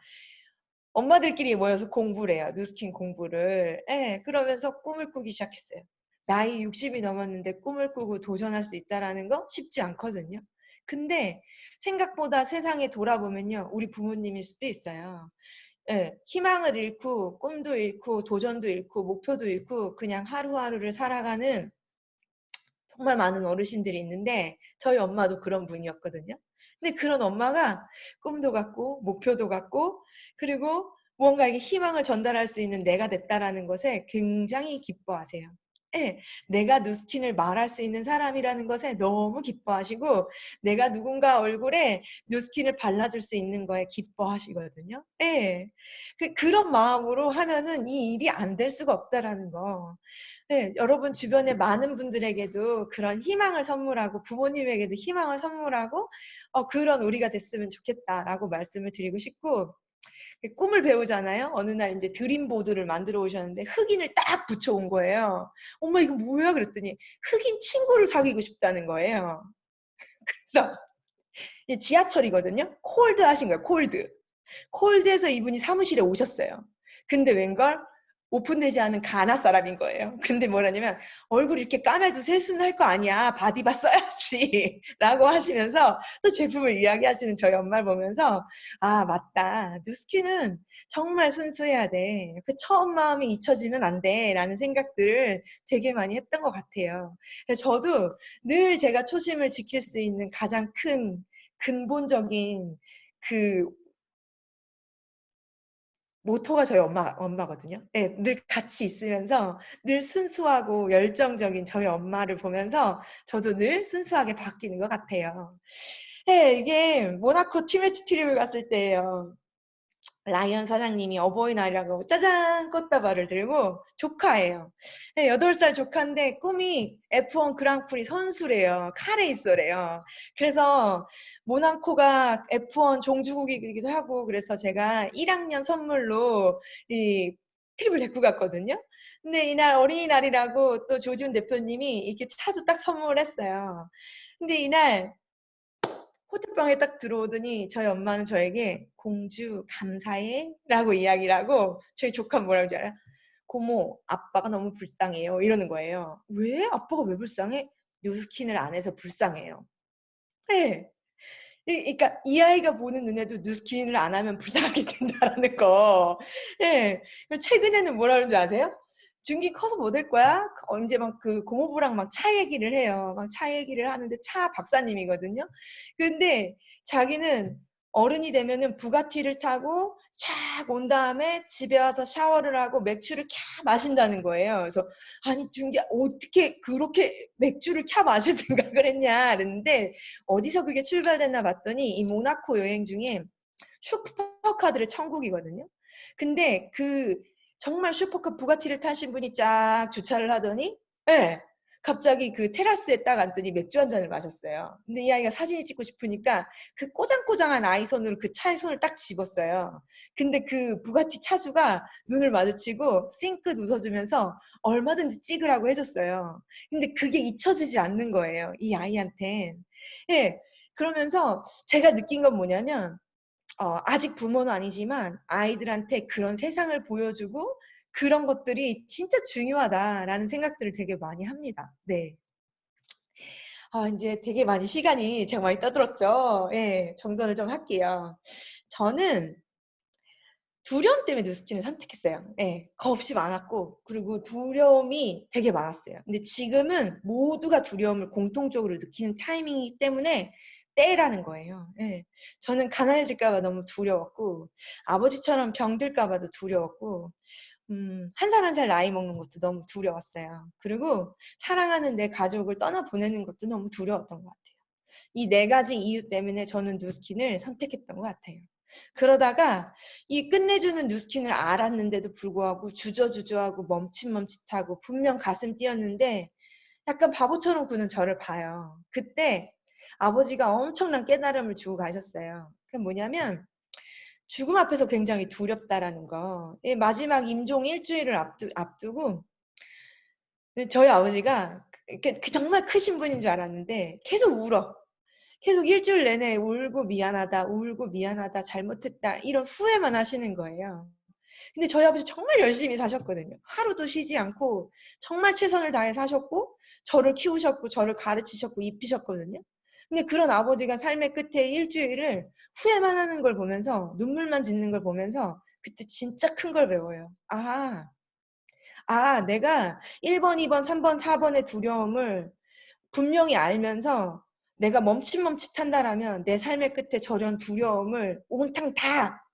엄마들끼리 모여서 공부를 해요. 뉴스킨 공부를. 예. 그러면서 꿈을 꾸기 시작했어요. 나이 60이 넘었는데 꿈을 꾸고 도전할 수 있다라는 거 쉽지 않거든요. 근데 생각보다 세상에 돌아보면요. 우리 부모님일 수도 있어요. 예, 희망을 잃고 꿈도 잃고 도전도 잃고 목표도 잃고 그냥 하루하루를 살아가는 정말 많은 어르신들이 있는데 저희 엄마도 그런 분이었거든요. 근데 그런 엄마가 꿈도 갖고 목표도 갖고 그리고 무언가에게 희망을 전달할 수 있는 내가 됐다라는 것에 굉장히 기뻐하세요. 예, 내가 뉴스킨을 말할 수 있는 사람이라는 것에 너무 기뻐하시고 내가 누군가 얼굴에 뉴스킨을 발라줄 수 있는 거에 기뻐하시거든요. 예, 그런 마음으로 하면은 이 일이 안 될 수가 없다라는 거. 네, 여러분 주변에 많은 분들에게도 그런 희망을 선물하고 부모님에게도 희망을 선물하고 그런 우리가 됐으면 좋겠다라고 말씀을 드리고 싶고 꿈을 배우잖아요. 어느 날 이제 드림보드를 만들어 오셨는데 흑인을 딱 붙여온 거예요. 엄마 이거 뭐야? 그랬더니 흑인 친구를 사귀고 싶다는 거예요. 그래서 지하철이거든요. 콜드 하신 거예요. 콜드. 콜드에서 이분이 사무실에 오셨어요. 근데 웬걸? 오픈되지 않은 가나 사람인 거예요. 근데 뭐라냐면 얼굴 이렇게 까매도 세수는 할 거 아니야. 바디바 써야지. 라고 하시면서 또 제품을 이야기하시는 저희 엄마를 보면서 맞다. 뉴스킨은 정말 순수해야 돼. 그 처음 마음이 잊혀지면 안 돼. 라는 생각들을 되게 많이 했던 것 같아요. 그래서 저도 늘 제가 초심을 지킬 수 있는 가장 큰 근본적인 그 모토가 저희 엄마거든요. 예, 늘 같이 있으면서 늘 순수하고 열정적인 저희 엄마를 보면서 저도 늘 순수하게 바뀌는 것 같아요. 예, 이게 모나코 티메트 트립을 갔을 때예요. 라이언 사장님이 어버이날이라고 짜잔 꽃다발을 들고 조카예요. 네, 8살 조카인데 꿈이 F1 그랑프리 선수래요. 카레이서래요. 그래서 모나코가 F1 종주국이기도 하고 그래서 제가 1학년 선물로 이 트립을 데리고 갔거든요. 근데 이날 어린이날이라고 또 조지훈 대표님이 이렇게 차도 딱 선물했어요. 근데 이날 호텔방에 딱 들어오더니 저희 엄마는 저에게 공주 감사해 라고 이야기를 하고 저희 조카는 뭐라고 하는지 알아요? 고모 아빠가 너무 불쌍해요 이러는 거예요. 왜? 아빠가 왜 불쌍해? 뉴스킨을 안 해서 불쌍해요. 네. 그러니까 이 아이가 보는 눈에도 뉴스킨을 안 하면 불쌍하게 된다라는 거. 예. 최근에는 뭐라 그러는지 아세요? 준기 커서 뭐 될 거야? 이제 막 그 고모부랑 막 차 얘기를 해요. 막 차 얘기를 하는데 차 박사님이거든요. 근데 자기는 어른이 되면은 부가티를 타고 쫙 온 다음에 집에 와서 샤워를 하고 맥주를 캬 마신다는 거예요. 그래서 아니 준기야 어떻게 그렇게 맥주를 캬 마실 생각을 했냐 그랬는데 어디서 그게 출발됐나 봤더니 이 모나코 여행 중에 슈퍼카들의 천국이거든요. 근데 그 정말 슈퍼카 부가티를 타신 분이 쫙 주차를 하더니 예. 갑자기 그 테라스에 딱 앉더니 맥주 한 잔을 마셨어요. 근데 이 아이가 사진이 찍고 싶으니까 그 꼬장꼬장한 아이 손으로 그 차에 손을 딱 집었어요. 근데 그 부가티 차주가 눈을 마주치고 싱긋 웃어주면서 얼마든지 찍으라고 해줬어요. 근데 그게 잊혀지지 않는 거예요. 이 아이한텐. 예. 그러면서 제가 느낀 건 뭐냐면 아직 부모는 아니지만 아이들한테 그런 세상을 보여주고 그런 것들이 진짜 중요하다라는 생각들을 되게 많이 합니다. 네. 이제 되게 많이 시간이 제가 많이 떠들었죠. 예, 정돈을 좀 할게요. 저는 두려움 때문에 뉴스킨을 선택했어요. 예, 겁이 많았고, 그리고 두려움이 되게 많았어요. 근데 지금은 모두가 두려움을 공통적으로 느끼는 타이밍이기 때문에 때라는 거예요. 예, 저는 가난해질까봐 너무 두려웠고, 아버지처럼 병들까봐도 두려웠고, 한 살 한 살 나이 먹는 것도 너무 두려웠어요. 그리고 사랑하는 내 가족을 떠나보내는 것도 너무 두려웠던 것 같아요. 이 네 가지 이유 때문에 저는 뉴스킨을 선택했던 것 같아요. 그러다가 이 끝내주는 뉴스킨을 알았는데도 불구하고 주저주저하고 멈칫멈칫하고 분명 가슴 뛰었는데 약간 바보처럼 구는 저를 봐요. 그때 아버지가 엄청난 깨달음을 주고 가셨어요. 그게 뭐냐면 죽음 앞에서 굉장히 두렵다라는 거. 마지막 임종 일주일을 앞두고 저희 아버지가 정말 크신 분인 줄 알았는데 계속 울어. 계속 일주일 내내 울고 미안하다, 잘못했다 이런 후회만 하시는 거예요. 근데 저희 아버지 정말 열심히 사셨거든요. 하루도 쉬지 않고 정말 최선을 다해 사셨고 저를 키우셨고 저를 가르치셨고 입히셨거든요. 근데 그런 아버지가 삶의 끝에 일주일을 후회만 하는 걸 보면서 눈물만 짓는 걸 보면서 그때 진짜 큰 걸 배워요. 내가 1번, 2번, 3번, 4번의 두려움을 분명히 알면서 내가 멈칫멈칫한다라면 내 삶의 끝에 저런 두려움을 몽땅 다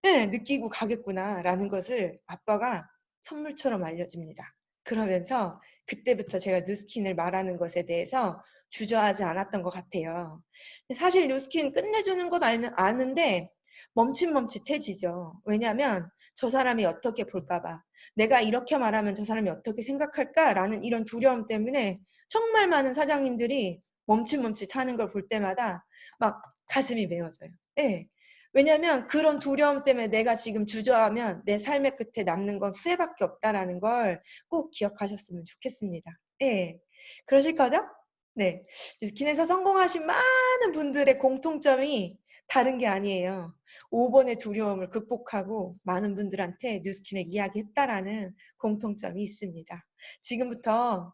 느끼고 가겠구나라는 것을 아빠가 선물처럼 알려줍니다. 그러면서 그때부터 제가 뉴스킨을 말하는 것에 대해서 주저하지 않았던 것 같아요. 사실 뉴스킨 끝내주는 것 아는데 멈칫멈칫해지죠. 왜냐하면 저 사람이 어떻게 볼까봐, 내가 이렇게 말하면 저 사람이 어떻게 생각할까라는 이런 두려움 때문에 정말 많은 사장님들이 멈칫멈칫하는 걸 볼 때마다 막 가슴이 메어져요. 네. 왜냐하면 그런 두려움 때문에 내가 지금 주저하면 내 삶의 끝에 남는 건 후회밖에 없다라는 걸 꼭 기억하셨으면 좋겠습니다. 예. 그러실 거죠? 네. 뉴스킨에서 성공하신 많은 분들의 공통점이 다른 게 아니에요. 5번의 두려움을 극복하고 많은 분들한테 뉴스킨을 이야기했다라는 공통점이 있습니다. 지금부터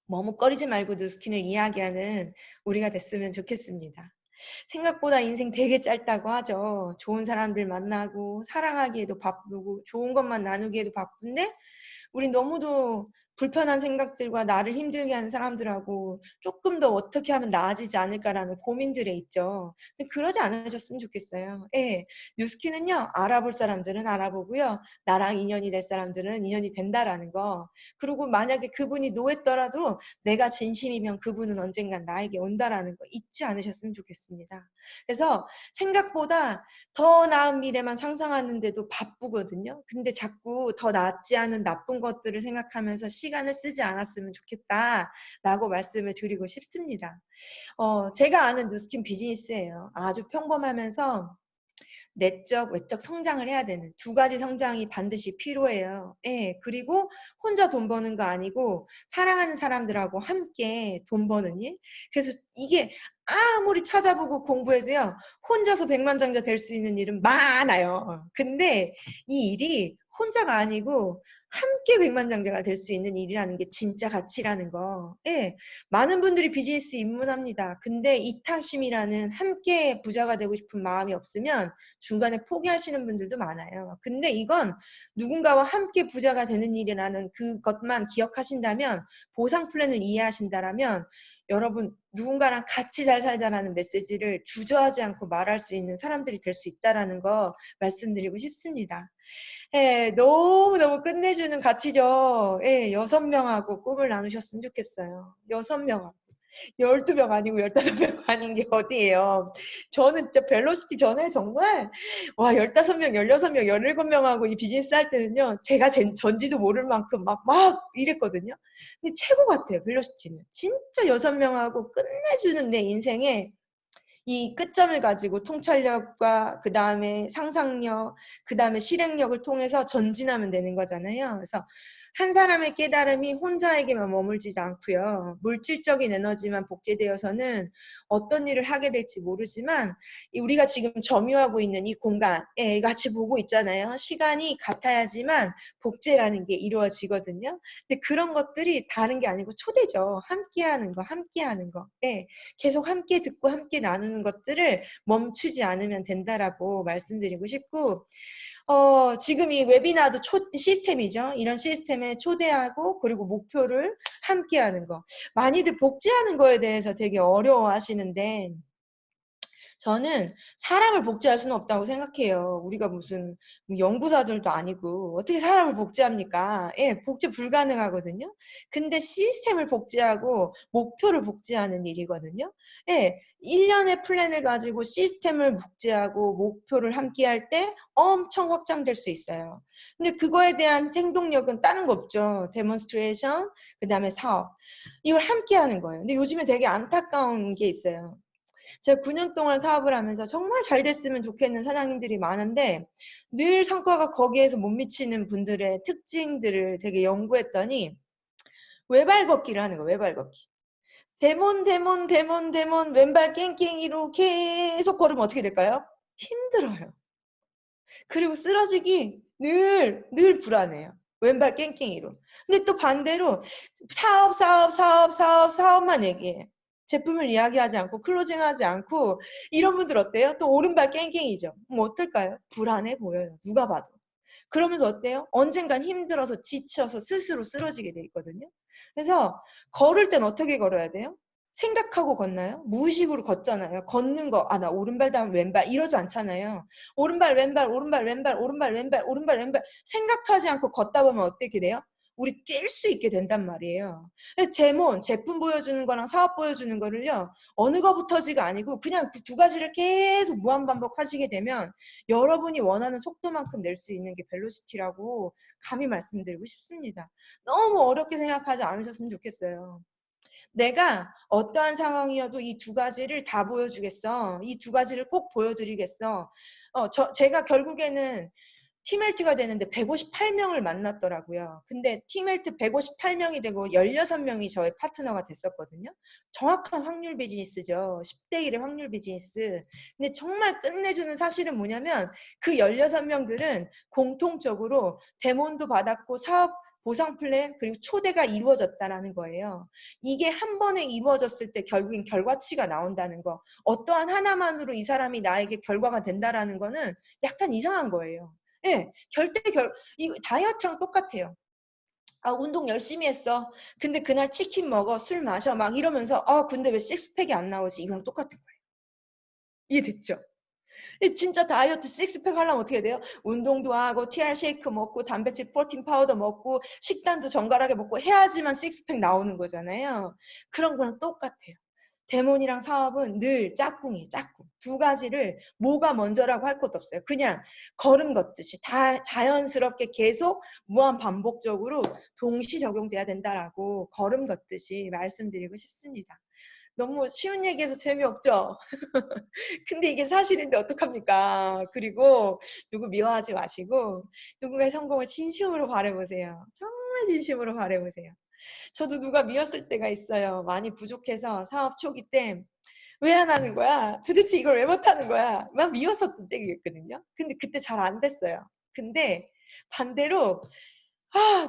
머뭇거리지 말고 뉴스킨을 이야기하는 우리가 됐으면 좋겠습니다. 생각보다 인생 되게 짧다고 하죠. 좋은 사람들 만나고 사랑하기에도 바쁘고 좋은 것만 나누기에도 바쁜데 우리 너무도 불편한 생각들과 나를 힘들게 하는 사람들하고 조금 더 어떻게 하면 나아지지 않을까라는 고민들에 있죠. 근데 그러지 않으셨으면 좋겠어요. 예. 뉴스키는요, 알아볼 사람들은 알아보고요. 나랑 인연이 될 사람들은 인연이 된다라는 거. 그리고 만약에 그분이 노했더라도 내가 진심이면 그분은 언젠간 나에게 온다라는 거 잊지 않으셨으면 좋겠습니다. 그래서 생각보다 더 나은 미래만 상상하는데도 바쁘거든요. 근데 자꾸 더 낫지 않은 나쁜 것들을 생각하면서 시간을 쓰지 않았으면 좋겠다라고 말씀을 드리고 싶습니다. 제가 아는 뉴스킨 비즈니스예요. 아주 평범하면서 내적, 외적 성장을 해야 되는 두 가지 성장이 반드시 필요해요. 예, 그리고 혼자 돈 버는 거 아니고 사랑하는 사람들하고 함께 돈 버는 일. 그래서 이게 아무리 찾아보고 공부해도요, 혼자서 백만장자 될 수 있는 일은 많아요. 근데 이 일이 혼자가 아니고 함께 백만장자가 될 수 있는 일이라는 게 진짜 가치라는 거. 예, 많은 분들이 비즈니스 입문합니다. 근데 이타심이라는 함께 부자가 되고 싶은 마음이 없으면 중간에 포기하시는 분들도 많아요. 근데 이건 누군가와 함께 부자가 되는 일이라는 그것만 기억하신다면, 보상 플랜을 이해하신다라면 여러분 누군가랑 같이 잘 살자라는 메시지를 주저하지 않고 말할 수 있는 사람들이 될 수 있다라는 거 말씀드리고 싶습니다. 예, 너무너무 끝내주는 가치죠. 예, 6명하고 꿈을 나누셨으면 좋겠어요. 6명하고. 12명 아니고 15명 아닌 게 어디예요. 저는 진짜 벨로시티 전에 정말 와 15명, 16명, 17명하고 이 비즈니스 할 때는요. 제가 전지도 모를 만큼 막 이랬거든요. 근데 최고 같아요. 벨로시티는. 진짜 6명하고 끝내주는 내 인생에 이 끝점을 가지고 통찰력과 그 다음에 상상력, 그 다음에 실행력을 통해서 전진하면 되는 거잖아요. 그래서 한 사람의 깨달음이 혼자에게만 머물지 않고요. 물질적인 에너지만 복제되어서는 어떤 일을 하게 될지 모르지만 우리가 지금 점유하고 있는 이 공간에 같이 보고 있잖아요. 시간이 같아야지만 복제라는 게 이루어지거든요. 근데 그런 것들이 다른 게 아니고 초대죠. 함께하는 거, 함께하는 거. 예. 계속 함께 듣고 함께 나누는 것들을 멈추지 않으면 된다라고 말씀드리고 싶고, 지금 이 웨비나도 시스템이죠. 이런 시스템에 초대하고 그리고 목표를 함께하는 거. 많이들 복제하는 거에 대해서 되게 어려워하시는데 저는 사람을 복제할 수는 없다고 생각해요. 우리가 무슨 연구사들도 아니고 어떻게 사람을 복제합니까? 예, 복제 불가능하거든요. 근데 시스템을 복제하고 목표를 복제하는 일이거든요. 예, 1년의 플랜을 가지고 시스템을 복제하고 목표를 함께 할 때 엄청 확장될 수 있어요. 근데 그거에 대한 행동력은 다른 거 없죠. 데몬스트레이션, 그 다음에 사업. 이걸 함께 하는 거예요. 근데 요즘에 되게 안타까운 게 있어요. 제가 9년 동안 사업을 하면서 정말 잘 됐으면 좋겠는 사장님들이 많은데 늘 성과가 거기에서 못 미치는 분들의 특징들을 되게 연구했더니 외발 걷기를 하는 거예요. 외발 걷기. 데몬 왼발 깽깽이로 계속 걸으면 어떻게 될까요? 힘들어요. 그리고 쓰러지기 늘 불안해요. 왼발 깽깽이로. 근데 또 반대로 사업만 얘기해. 제품을 이야기하지 않고 클로징하지 않고 이런 분들 어때요? 또 오른발 깽깽이죠. 그럼 어떨까요? 불안해 보여요. 누가 봐도. 그러면서 어때요? 언젠간 힘들어서 지쳐서 스스로 쓰러지게 돼 있거든요. 그래서 걸을 땐 어떻게 걸어야 돼요? 생각하고 걷나요? 무의식으로 걷잖아요. 걷는 거, 나 오른발 다음 왼발 이러지 않잖아요. 오른발 왼발 오른발 왼발 오른발 왼발 오른발 왼발 생각하지 않고 걷다 보면 어떻게 돼요? 우리 뛸 수 있게 된단 말이에요. 제품 보여주는 거랑 사업 보여주는 거를요. 어느 거부터지가 아니고 그냥 그 두 가지를 계속 무한반복하시게 되면 여러분이 원하는 속도만큼 낼 수 있는 게 벨로시티라고 감히 말씀드리고 싶습니다. 너무 어렵게 생각하지 않으셨으면 좋겠어요. 내가 어떠한 상황이어도 이 두 가지를 다 보여주겠어. 이 두 가지를 꼭 보여드리겠어. 제가 결국에는 팀헬트가 되는데 158명을 만났더라고요. 근데 팀헬트 158명이 되고 16명이 저의 파트너가 됐었거든요. 정확한 확률 비즈니스죠. 10대 1의 확률 비즈니스. 근데 정말 끝내주는 사실은 뭐냐면 그 16명들은 공통적으로 데몬도 받았고 사업 보상 플랜 그리고 초대가 이루어졌다라는 거예요. 이게 한 번에 이루어졌을 때 결국엔 결과치가 나온다는 거. 어떠한 하나만으로 이 사람이 나에게 결과가 된다라는 거는 약간 이상한 거예요. 예, 이 다이어트랑 똑같아요. 운동 열심히 했어. 근데 그날 치킨 먹어, 술 마셔, 막 이러면서, 근데 왜 식스팩이 안 나오지? 이거랑 똑같은 거예요. 이해됐죠? 진짜 다이어트 식스팩 하려면 어떻게 돼요? 운동도 하고, TR 쉐이크 먹고, 단백질 프로틴 파우더 먹고, 식단도 정갈하게 먹고 해야지만 식스팩 나오는 거잖아요. 그런 거랑 똑같아요. 데몬이랑 사업은 늘 짝꿍이에요. 짝꿍. 두 가지를 뭐가 먼저라고 할 것도 없어요. 그냥 걸음 걷듯이 다 자연스럽게 계속 무한 반복적으로 동시 적용돼야 된다라고 걸음 걷듯이 말씀드리고 싶습니다. 너무 쉬운 얘기해서 재미없죠? 근데 이게 사실인데 어떡합니까? 그리고 누구 미워하지 마시고 누군가의 성공을 진심으로 바라보세요. 정말 진심으로 바라보세요. 저도 누가 미웠을 때가 있어요. 많이 부족해서 사업 초기 때 왜 안 하는 거야? 도대체 이걸 왜 못하는 거야? 막 미웠었던 때였거든요. 근데 그때 잘 안 됐어요. 근데 반대로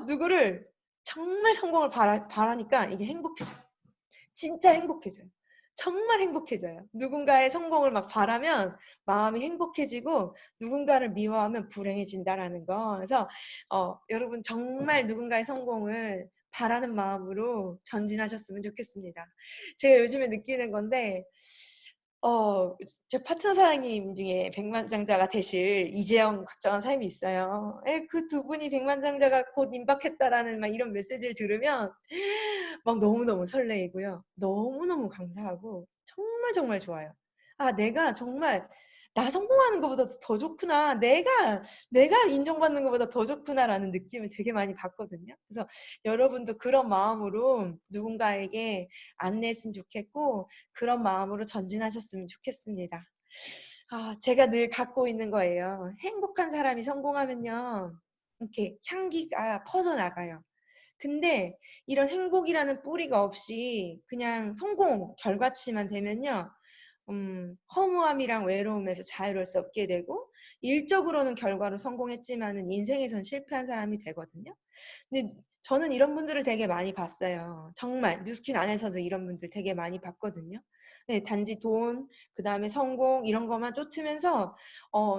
누구를 정말 성공을 바라니까 이게 행복해져요. 진짜 행복해져요. 정말 행복해져요. 누군가의 성공을 막 바라면 마음이 행복해지고 누군가를 미워하면 불행해진다라는 거. 그래서 여러분 정말 누군가의 성공을 바라는 마음으로 전진하셨으면 좋겠습니다. 제가 요즘에 느끼는 건데 제 파트너 사장님 중에 백만장자가 되실 이재영 박정환 사장님이 있어요. 그 두 분이 백만장자가 곧 임박했다라는 막 이런 메시지를 들으면 막 너무너무 설레이고요. 너무너무 감사하고 정말 정말 좋아요. 내가 정말 나 성공하는 것보다 더 좋구나. 내가 인정받는 것보다 더 좋구나라는 느낌을 되게 많이 받거든요. 그래서 여러분도 그런 마음으로 누군가에게 안내했으면 좋겠고 그런 마음으로 전진하셨으면 좋겠습니다. 제가 늘 갖고 있는 거예요. 행복한 사람이 성공하면요. 이렇게 향기가 퍼져나가요. 근데 이런 행복이라는 뿌리가 없이 그냥 성공 결과치만 되면요. 허무함이랑 외로움에서 자유로울 수 없게 되고 일적으로는 결과로 성공했지만은 인생에선 실패한 사람이 되거든요. 근데 저는 이런 분들을 되게 많이 봤어요. 정말 뉴스킨 안에서도 이런 분들 되게 많이 봤거든요. 네, 단지 돈, 그다음에 성공 이런 것만 쫓으면서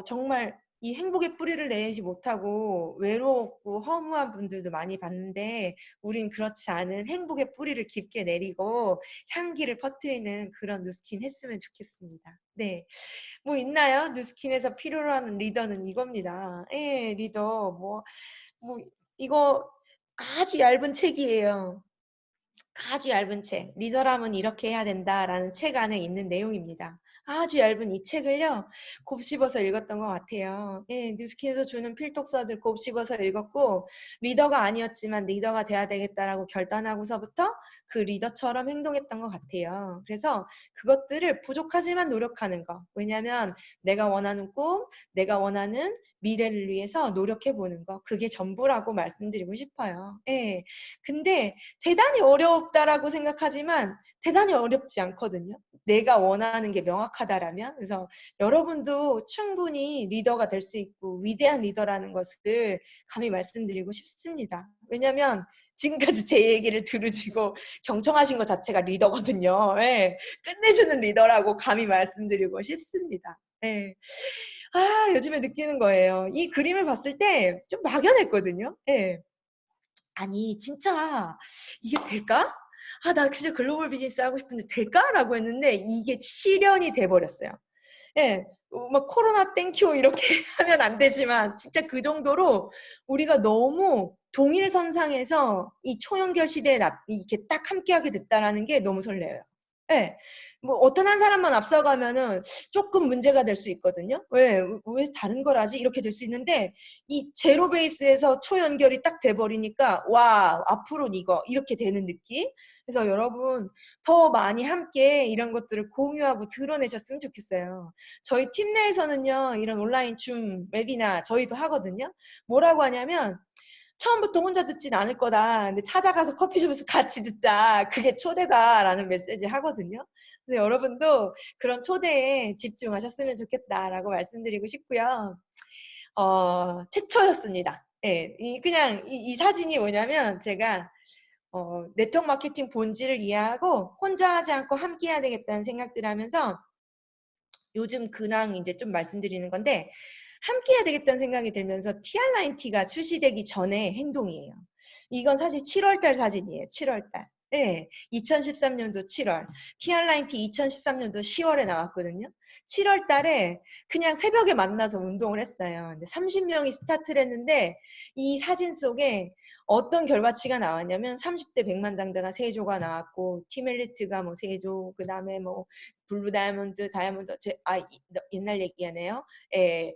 정말 이 행복의 뿌리를 내지 못하고 외롭고 허무한 분들도 많이 봤는데 우린 그렇지 않은 행복의 뿌리를 깊게 내리고 향기를 퍼뜨리는 그런 뉴스킨 했으면 좋겠습니다. 네. 뭐 있나요? 뉴스킨에서 필요로 하는 리더는 이겁니다. 예, 리더. 뭐, 이거 아주 얇은 책이에요. 아주 얇은 책. 리더라면 이렇게 해야 된다라는 책 안에 있는 내용입니다. 아주 얇은 이 책을요, 곱씹어서 읽었던 것 같아요. 예, 뉴스킨에서 주는 필독서들 곱씹어서 읽었고, 리더가 아니었지만 리더가 돼야 되겠다라고 결단하고서부터 그 리더처럼 행동했던 것 같아요. 그래서 그것들을 부족하지만 노력하는 거. 왜냐면 내가 원하는 꿈, 내가 원하는 미래를 위해서 노력해보는 거. 그게 전부라고 말씀드리고 싶어요. 예. 근데 대단히 어렵다라고 생각하지만 대단히 어렵지 않거든요. 내가 원하는 게 명확하다라면. 그래서 여러분도 충분히 리더가 될 수 있고 위대한 리더라는 것을 감히 말씀드리고 싶습니다. 왜냐하면 지금까지 제 얘기를 들으시고 경청하신 것 자체가 리더거든요. 예. 끝내주는 리더라고 감히 말씀드리고 싶습니다. 예. 요즘에 느끼는 거예요. 이 그림을 봤을 때 좀 막연했거든요. 예. 아니 진짜 이게 될까? 나 진짜 글로벌 비즈니스 하고 싶은데 될까?라고 했는데 이게 실현이 돼 버렸어요. 예. 막 코로나 땡큐 이렇게 하면 안 되지만 진짜 그 정도로 우리가 너무 동일선상에서 이 초연결 시대에 이렇게 딱 함께하게 됐다라는 게 너무 설레요. 예. 뭐 어떤 한 사람만 앞서가면은 조금 문제가 될 수 있거든요. 왜 다른 걸 하지? 이렇게 될 수 있는데 이 제로 베이스에서 초연결이 딱 돼 버리니까 와, 앞으로는 이거 이렇게 되는 느낌? 그래서 여러분 더 많이 함께 이런 것들을 공유하고 드러내셨으면 좋겠어요. 저희 팀 내에서는요, 이런 온라인 줌 웨비나 저희도 하거든요. 뭐라고 하냐면 처음부터 혼자 듣진 않을 거다. 근데 찾아가서 커피숍에서 같이 듣자. 그게 초대다라는 메시지 하거든요. 그래서 여러분도 그런 초대에 집중하셨으면 좋겠다라고 말씀드리고 싶고요. 최초였습니다. 예, 그냥 이 사진이 뭐냐면 제가 네트워크 마케팅 본질을 이해하고 혼자 하지 않고 함께 해야 되겠다는 생각들 하면서 요즘 근황 이제 좀 말씀드리는 건데 함께 해야 되겠다는 생각이 들면서 TR9T가 출시되기 전의 행동이에요. 이건 사실 7월달 사진이에요. 7월달. 네, 2013년도 7월. TR9T 2013년도 10월에 나왔거든요. 7월 달에 그냥 새벽에 만나서 운동을 했어요. 근데 30명이 스타트를 했는데 이 사진 속에 어떤 결과치가 나왔냐면 30대 백만장자가 3조가 나왔고 팀 엘리트가 뭐 3조, 그 다음에 뭐 블루 다이아몬드, 옛날 얘기하네요. 예,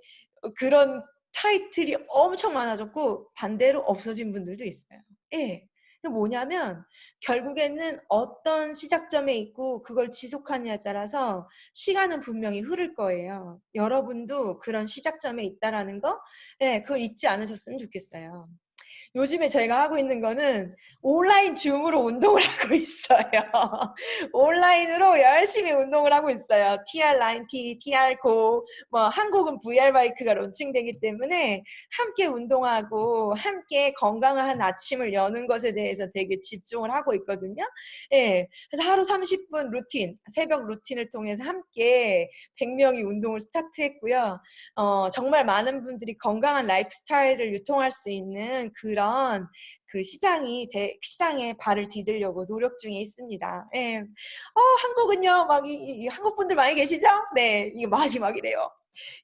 그런 타이틀이 엄청 많아졌고 반대로 없어진 분들도 있어요. 예. 뭐냐면 결국에는 어떤 시작점에 있고 그걸 지속하느냐에 따라서 시간은 분명히 흐를 거예요. 여러분도 그런 시작점에 있다라는 거, 예, 그걸 잊지 않으셨으면 좋겠어요. 요즘에 저희가 하고 있는 거는 온라인 줌으로 운동을 하고 있어요. 온라인으로 열심히 운동을 하고 있어요. TR90, TR고, 뭐 한국은 VR 바이크가 론칭되기 때문에 함께 운동하고 함께 건강한 아침을 여는 것에 대해서 되게 집중을 하고 있거든요. 예. 그래서 하루 30분 루틴, 새벽 루틴을 통해서 함께 100명이 운동을 스타트했고요. 정말 많은 분들이 건강한 라이프 스타일을 유통할 수 있는 그런 그 시장에 발을 디디려고 노력 중에 있습니다. 예. 한국은요, 막, 한국 분들 많이 계시죠? 네, 이게 마지막이래요.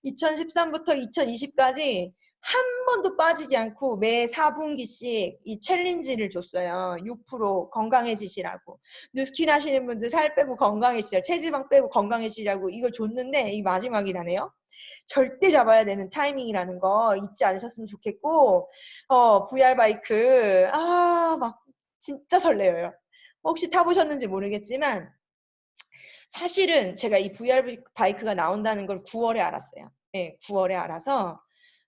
2013부터 2020까지 한 번도 빠지지 않고 매 4분기씩 이 챌린지를 줬어요. 6% 건강해지시라고. 뉴스킨 하시는 분들 살 빼고 건강해지시라고, 체지방 빼고 건강해지시라고 이걸 줬는데 이 마지막이라네요. 절대 잡아야 되는 타이밍이라는 거 잊지 않으셨으면 좋겠고, VR 바이크, 막 진짜 설레요. 혹시 타보셨는지 모르겠지만, 사실은 제가 이 VR 바이크가 나온다는 걸 9월에 알았어요. 네, 9월에 알아서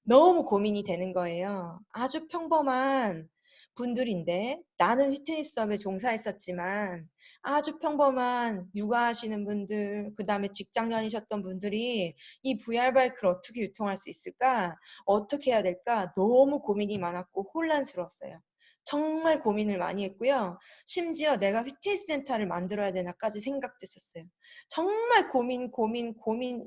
너무 고민이 되는 거예요. 아주 평범한 분들인데 나는 피트니스업에 종사했었지만 아주 평범한 육아하시는 분들, 그 다음에 직장 다니셨던 분들이 이 VR 바이크를 어떻게 유통할 수 있을까? 어떻게 해야 될까? 너무 고민이 많았고 혼란스러웠어요. 정말 고민을 많이 했고요. 심지어 내가 피트니스 센터를 만들어야 되나까지 생각도 했었어요. 정말 고민,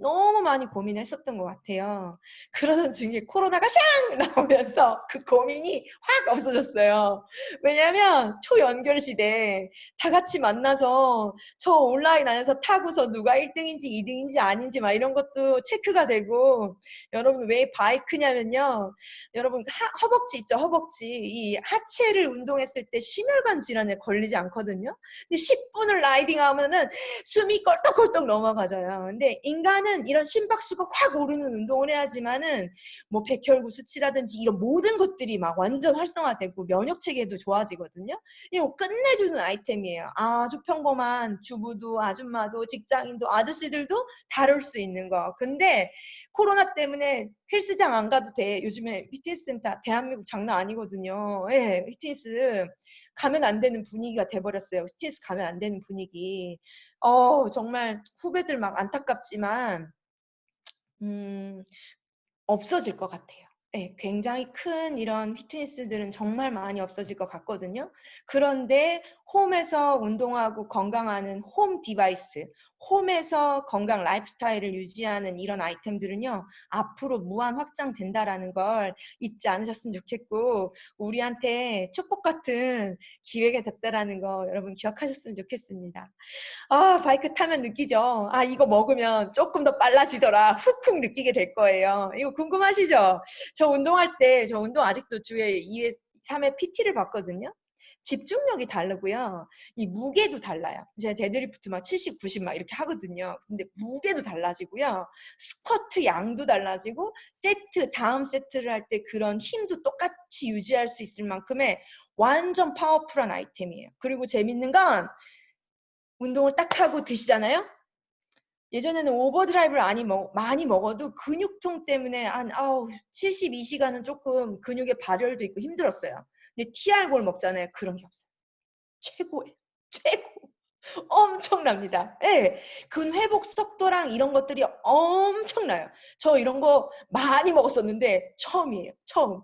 너무 많이 고민을 했었던 것 같아요. 그러던 중에 코로나가 샹! 나오면서 그 고민이 확 없어졌어요. 왜냐면 초연결 시대 다 같이 만나서 저 온라인 안에서 타고서 누가 1등인지 2등인지 아닌지 막 이런 것도 체크가 되고, 여러분 왜 바이크냐면요. 여러분 허벅지 있죠, 허벅지. 이 하체를 운동했을 때 심혈관 질환에 걸리지 않거든요. 근데 10분을 라이딩 하면은 숨이 껄떡껄떡 넘어가져요. 근데 인간은 이런 심박수가 확 오르는 운동을 해야지만은 뭐 백혈구 수치라든지 이런 모든 것들이 막 완전 활성화되고 면역 체계도 좋아지거든요. 이거 끝내주는 아이템이에요. 아주 평범한 주부도 아줌마도 직장인도 아저씨들도 다룰 수 있는 거. 근데 코로나 때문에 헬스장 안 가도 돼. 요즘에 피트니스 센터 대한민국 장난 아니거든요. 예, 피트니스 가면 안 되는 분위기가 돼버렸어요. 피트니스 가면 안 되는 분위기. 정말 후배들 막 안타깝지만 없어질 것 같아요. 네, 굉장히 큰 이런 피트니스들은 정말 많이 없어질 것 같거든요. 그런데 홈에서 운동하고 건강하는 홈 디바이스, 홈에서 건강 라이프 스타일을 유지하는 이런 아이템들은요, 앞으로 무한 확장된다라는 걸 잊지 않으셨으면 좋겠고, 우리한테 축복 같은 기회가 됐다라는 거 여러분 기억하셨으면 좋겠습니다. 바이크 타면 느끼죠? 이거 먹으면 조금 더 빨라지더라. 훅훅 느끼게 될 거예요. 이거 궁금하시죠? 저 운동할 때, 저 운동 아직도 주에 2회, 3회 PT를 받거든요. 집중력이 다르고요. 이 무게도 달라요. 제가 데드리프트 막 70, 90 막 이렇게 하거든요. 근데 무게도 달라지고요. 스쿼트 양도 달라지고, 다음 세트를 할 때 그런 힘도 똑같이 유지할 수 있을 만큼의 완전 파워풀한 아이템이에요. 그리고 재밌는 건 운동을 딱 하고 드시잖아요? 예전에는 오버드라이브를 많이 먹어도 근육통 때문에 한 72시간은 조금 근육의 발열도 있고 힘들었어요. 근데 TR골 먹잖아요. 그런 게 없어요. 최고예요. 최고. 엄청납니다. 예. 근 회복 속도랑 이런 것들이 엄청나요. 저 이런 거 많이 먹었었는데 처음이에요. 처음.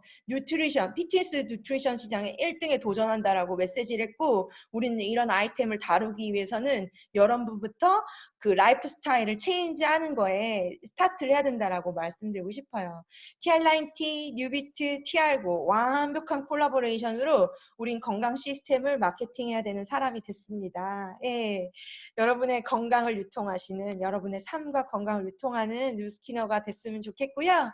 피트니스 뉴트리션 시장에 1등에 도전한다라고 메시지를 했고, 우리는 이런 아이템을 다루기 위해서는 여러분부터 그 라이프 스타일을 체인지하는 거에 스타트를 해야 된다라고 말씀드리고 싶어요. TR90, 뉴비트, TR고 완벽한 콜라보레이션으로 우린 건강 시스템을 마케팅해야 되는 사람이 됐습니다. 예. 여러분의 건강을 유통하시는, 여러분의 삶과 건강을 유통하는 뉴스키너가 됐으면 좋겠고요.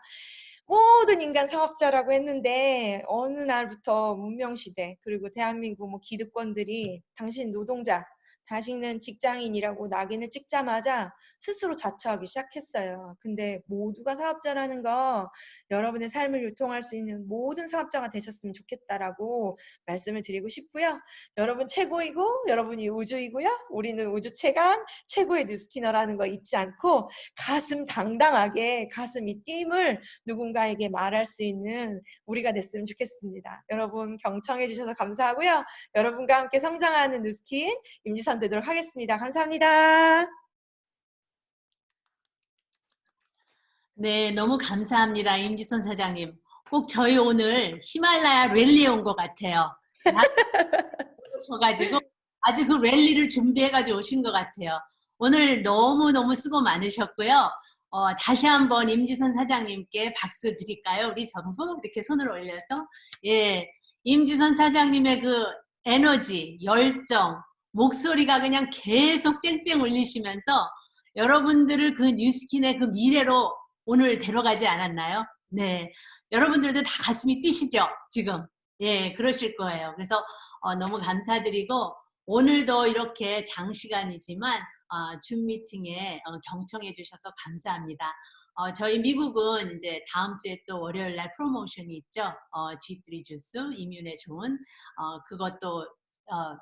모든 인간 사업자라고 했는데 어느 날부터 문명시대, 그리고 대한민국 기득권들이 당신 노동자, 자신은 직장인이라고 낙인을 찍자마자 스스로 자처하기 시작했어요. 근데 모두가 사업자라는 거 여러분의 삶을 유통할 수 있는 모든 사업자가 되셨으면 좋겠다라고 말씀을 드리고 싶고요. 여러분 최고이고 여러분이 우주이고요. 우리는 우주 최강 최고의 뉴스키너라는 거 잊지 않고 가슴 당당하게 가슴이 띠을 누군가에게 말할 수 있는 우리가 됐으면 좋겠습니다. 여러분 경청해 주셔서 감사하고요. 여러분과 함께 성장하는 뉴스킨 임지선 되도록 하겠습니다. 감사합니다. 네, 너무 감사합니다. 임지선 사장님. 꼭 저희 오늘 히말라야 랠리에 온 것 같아요. 오셔가지고 아주 그 랠리를 준비해가지고 오신 것 같아요. 오늘 너무너무 수고 많으셨고요. 다시 한번 임지선 사장님께 박수 드릴까요? 우리 전부 이렇게 손을 올려서. 예, 임지선 사장님의 그 에너지, 열정, 목소리가 그냥 계속 쨍쨍 울리시면서 여러분들을 그 뉴스킨의 그 미래로 오늘 데려가지 않았나요? 네, 여러분들도 다 가슴이 뛰시죠? 지금. 예, 그러실 거예요. 그래서 너무 감사드리고 오늘도 이렇게 장시간이지만 줌 미팅에 경청해 주셔서 감사합니다. 저희 미국은 이제 다음 주에 또 월요일 날 프로모션이 있죠. G3 주스 이뮨에 좋은 그것도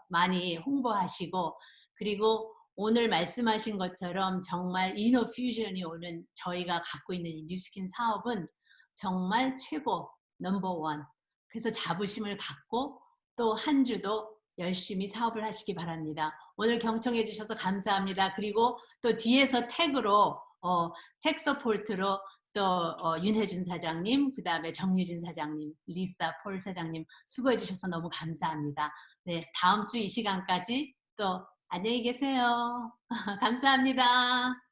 많이 홍보하시고 그리고 오늘 말씀하신 것처럼 정말 이노퓨전이 오는 저희가 갖고 있는 이 뉴스킨 사업은 정말 최고 넘버원. 그래서 자부심을 갖고 또 한 주도 열심히 사업을 하시기 바랍니다. 오늘 경청해 주셔서 감사합니다. 그리고 또 뒤에서 택으로 택 서포트로 또 윤혜준 사장님, 그 다음에 정유진 사장님, 리사 폴 사장님 수고해 주셔서 너무 감사합니다. 네, 다음 주 이 시간까지 또 안녕히 계세요. 감사합니다.